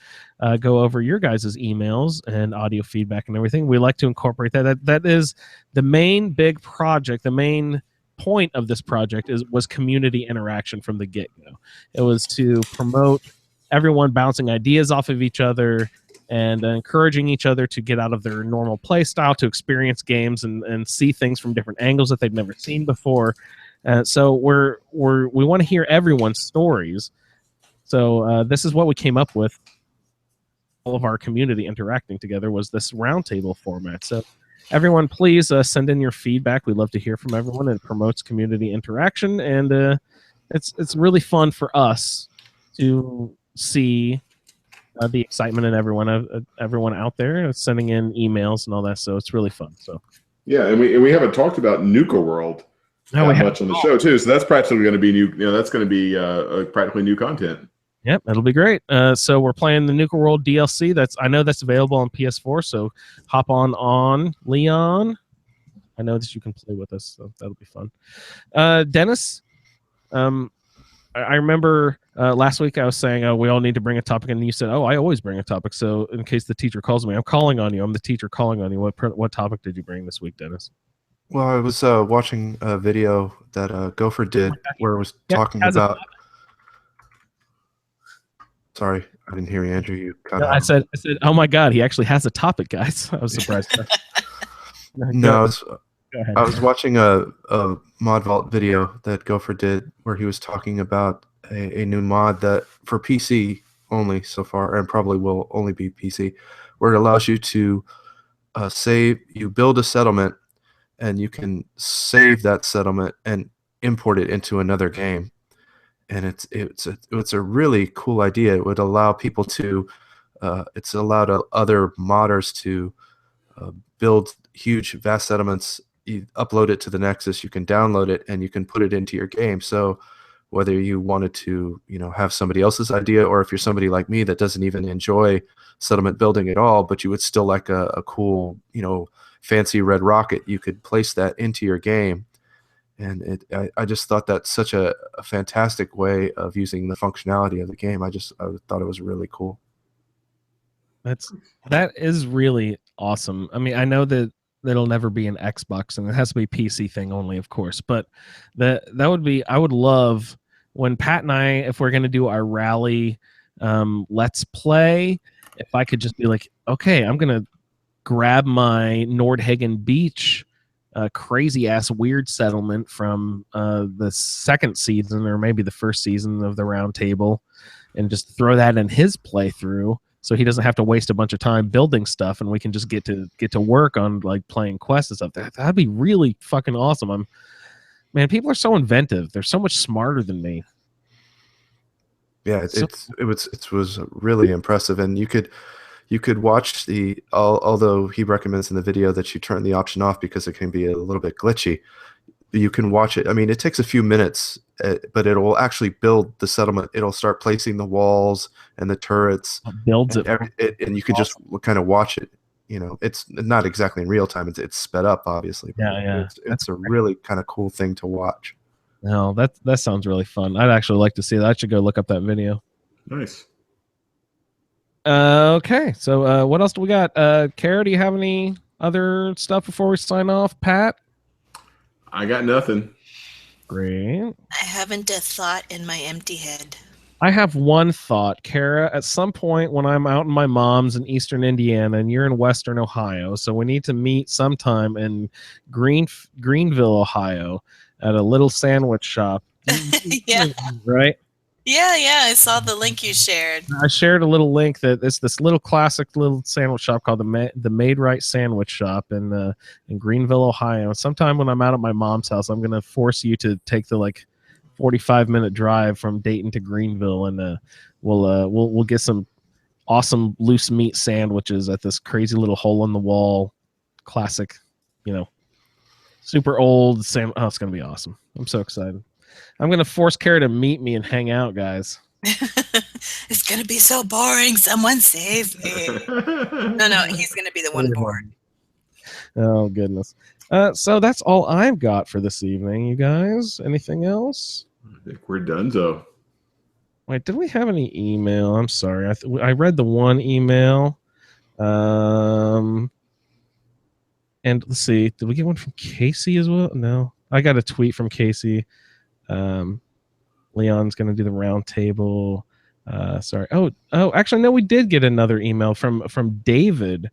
go over your guys' emails and audio feedback and everything. We like to incorporate that. That is the main big project. The main point of this project was community interaction from the get-go. It was to promote everyone bouncing ideas off of each other and encouraging each other to get out of their normal play style, to experience games and see things from different angles that they've never seen before. So we want to hear everyone's stories. So this is what we came up with. All of our community interacting together was this roundtable format. So everyone, please send in your feedback. We'd love to hear from everyone. It promotes community interaction, and it's really fun for us to see the excitement and everyone out there sending in emails and all that. So it's really fun. So yeah, and we haven't talked about Nuka World much on the show too. So that's practically going to be new. That's going to be practically new content. Yep, that'll be great. So we're playing the Nuka World DLC. I know that's available on PS4. So hop on Leon. I know that you can play with us, so that'll be fun. Dennis, I remember last week I was saying, we all need to bring a topic, and you said, I always bring a topic. So in case the teacher calls me, I'm calling on you. I'm the teacher calling on you. What topic did you bring this week, Dennis? Well, I was watching a video that Gopher did where it was talking about. Sorry, I didn't hear you, Andrew. You cut out. I said, oh my God, he actually has a topic, guys. I was surprised. No, I was watching a Mod Vault video that Gopher did where he was talking about a new mod that for PC only so far, and probably will only be PC, where it allows you to you build a settlement, and you can save that settlement and import it into another game. And it's a really cool idea. It would allow people to it's allowed other modders to build huge vast settlements. You upload it to the Nexus, you can download it, and you can put it into your game. So whether you wanted to, have somebody else's idea, or if you're somebody like me that doesn't even enjoy settlement building at all, but you would still like a cool, fancy red rocket, you could place that into your game. And I just thought that's such a fantastic way of using the functionality of the game. I thought it was really cool. That is really awesome. I mean, I know that it'll never be an Xbox, and it has to be PC thing only, of course. But that would be. I would love when Pat and I, if we're going to do our rally, let's play. If I could just be like, okay, I'm going to grab my Nordhagen Beach, crazy ass weird settlement from the second season or maybe the first season of the Round Table, and just throw that in his playthrough. So he doesn't have to waste a bunch of time building stuff, and we can just get to work on like playing quests and stuff. That'd be really fucking awesome. Man, people are so inventive. They're so much smarter than me. Yeah, it was really impressive, and you could watch although he recommends in the video that you turn the option off because it can be a little bit glitchy. You can watch it. I mean, it takes a few minutes, but it will actually build the settlement. It'll start placing the walls and the turrets. It builds it, and you can just kind of watch it. It's not exactly in real time. It's sped up, obviously. Yeah. It's a really kind of cool thing to watch. No, that sounds really fun. I'd actually like to see that. I should go look up that video. Nice. Okay, so what else do we got? Kara, do you have any other stuff before we sign off? Pat? I got nothing. Great. I haven't a thought in my empty head. I have one thought, Kara. At some point when I'm out in my mom's in eastern Indiana and you're in western Ohio, so we need to meet sometime in Greenville, Ohio, at a little sandwich shop. Yeah. Right? Yeah, I saw the link you shared. I shared a little link that it's this little classic little sandwich shop called the Made Right Sandwich Shop in Greenville, Ohio. And sometime when I'm out at my mom's house, I'm gonna force you to take the 45-minute drive from Dayton to Greenville, and we'll get some awesome loose meat sandwiches at this crazy little hole in the wall classic, super old sandwich. Oh, it's gonna be awesome. I'm so excited. I'm going to force Kara to meet me and hang out, guys. It's going to be so boring. Someone save me. No, he's going to be the one bored. Oh, goodness. So that's all I've got for this evening, you guys. Anything else? I think we're donezo. Wait, did we have any email? I'm sorry. I read the one email. And let's see. Did we get one from Casey as well? No. I got a tweet from Casey. Leon's going to do the round table. Sorry. Oh, actually, no, we did get another email from David.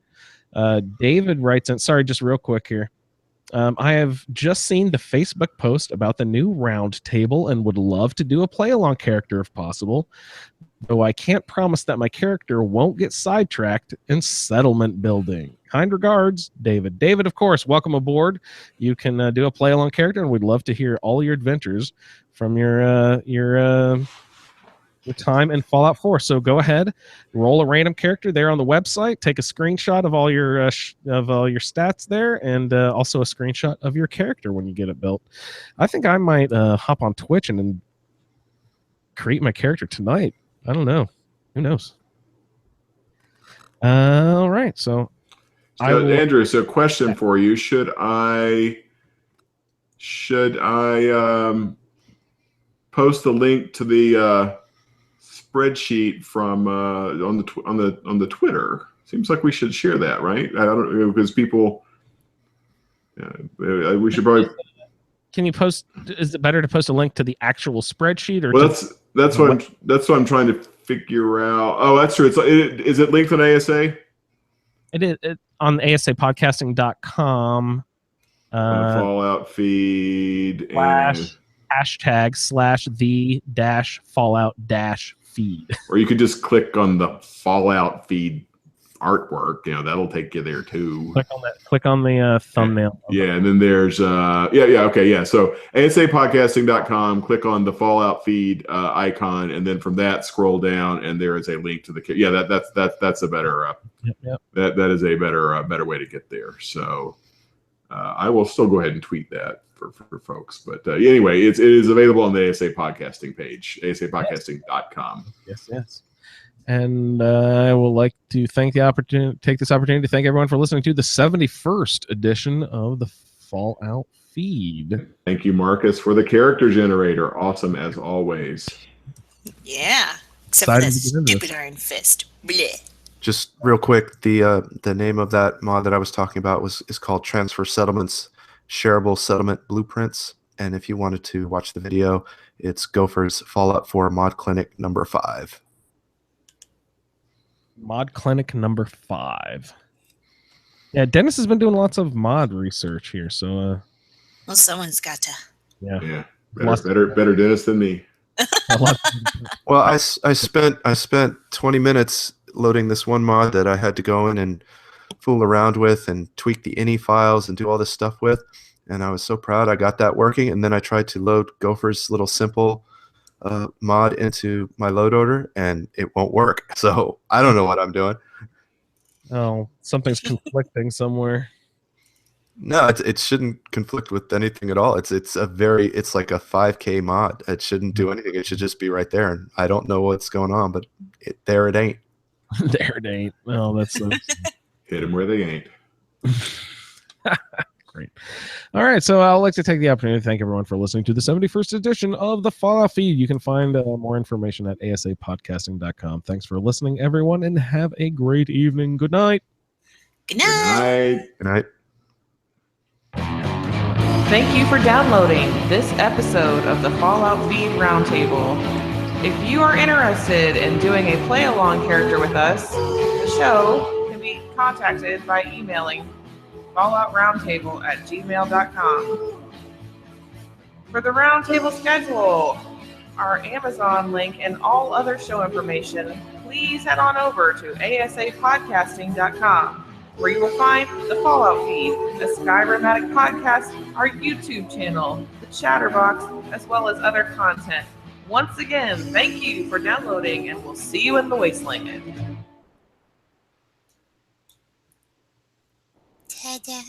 David writes in, sorry, just real quick here. I have just seen the Facebook post about the new round table and would love to do a play-along character if possible, though I can't promise that my character won't get sidetracked in settlement building. Kind regards, David. David, of course, welcome aboard. You can do a play-along character, and we'd love to hear all your adventures from your time in Fallout 4. So go ahead, roll a random character there on the website, take a screenshot of all your stats there, and also a screenshot of your character when you get it built. I think I might hop on Twitch and create my character tonight. I don't know. Who knows? All right, so Andrew, so question for you: Should I post the link to the spreadsheet from on the Twitter? Seems like we should share that, right? I don't know, because people. We should probably. Can you post? Is it better to post a link to the actual spreadsheet, or? Well, that's what I'm trying to figure out. Oh, that's true. Is it linked on ASA? It is on ASAPodcasting.com. Fallout feed / #the-fallout-feed. Or you could just click on the Fallout feed artwork. That'll take you there too. Click on the thumbnail. Yeah, and then there's okay, yeah. So ASAPodcasting.com, click on the Fallout feed icon, and then from that scroll down, and there is a link to the that's a better Yep. that is a better way to get there. So I will still go ahead and tweet that for folks. But anyway, it is available on the ASA Podcasting page, asapodcasting.com. Yes. And I would like to take this opportunity to thank everyone for listening to the 71st edition of the Fallout Feed. Thank you, Marcus, for the character generator. Awesome as always. Yeah. Except for that stupid Iron Fist. Blech. Just real quick, the name of that mod that I was talking about is called Transfer Settlements Shareable Settlement Blueprints. And if you wanted to watch the video, it's Gopher's Fallout 4 Mod Clinic number 5. Mod Clinic number 5. Yeah, Dennis has been doing lots of mod research here, so well, someone's got to. Yeah. Better Dennis than me. Well, I spent 20 minutes loading this one mod that I had to go in and fool around with and tweak the ini files and do all this stuff with, and I was so proud I got that working. And then I tried to load Gopher's little simple mod into my load order, and it won't work. So I don't know what I'm doing. Oh, something's conflicting somewhere. No, it shouldn't conflict with anything at all. It's like a 5K mod. It shouldn't do anything. It should just be right there. And I don't know what's going on, but it ain't. There it ain't. Oh, that's so hit them where they ain't. Great. All right, so I'd like to take the opportunity to thank everyone for listening to the 71st edition of the Fallout Feed. You can find more information at asapodcasting.com. Thanks for listening, everyone, and have a great evening. Good night. Good night. Good night. Thank you for downloading this episode of the Fallout Feed Roundtable. If you are interested in doing a play-along character with us, the show can be contacted by emailing falloutroundtable@gmail.com. For the roundtable schedule, our Amazon link, and all other show information, please head on over to ASAPodcasting.com, where you will find the Fallout Feed, the Skyrimatic Podcast, our YouTube channel, the Chatterbox, as well as other content. Once again, thank you for downloading, and we'll see you in the wasteland. Ta-da.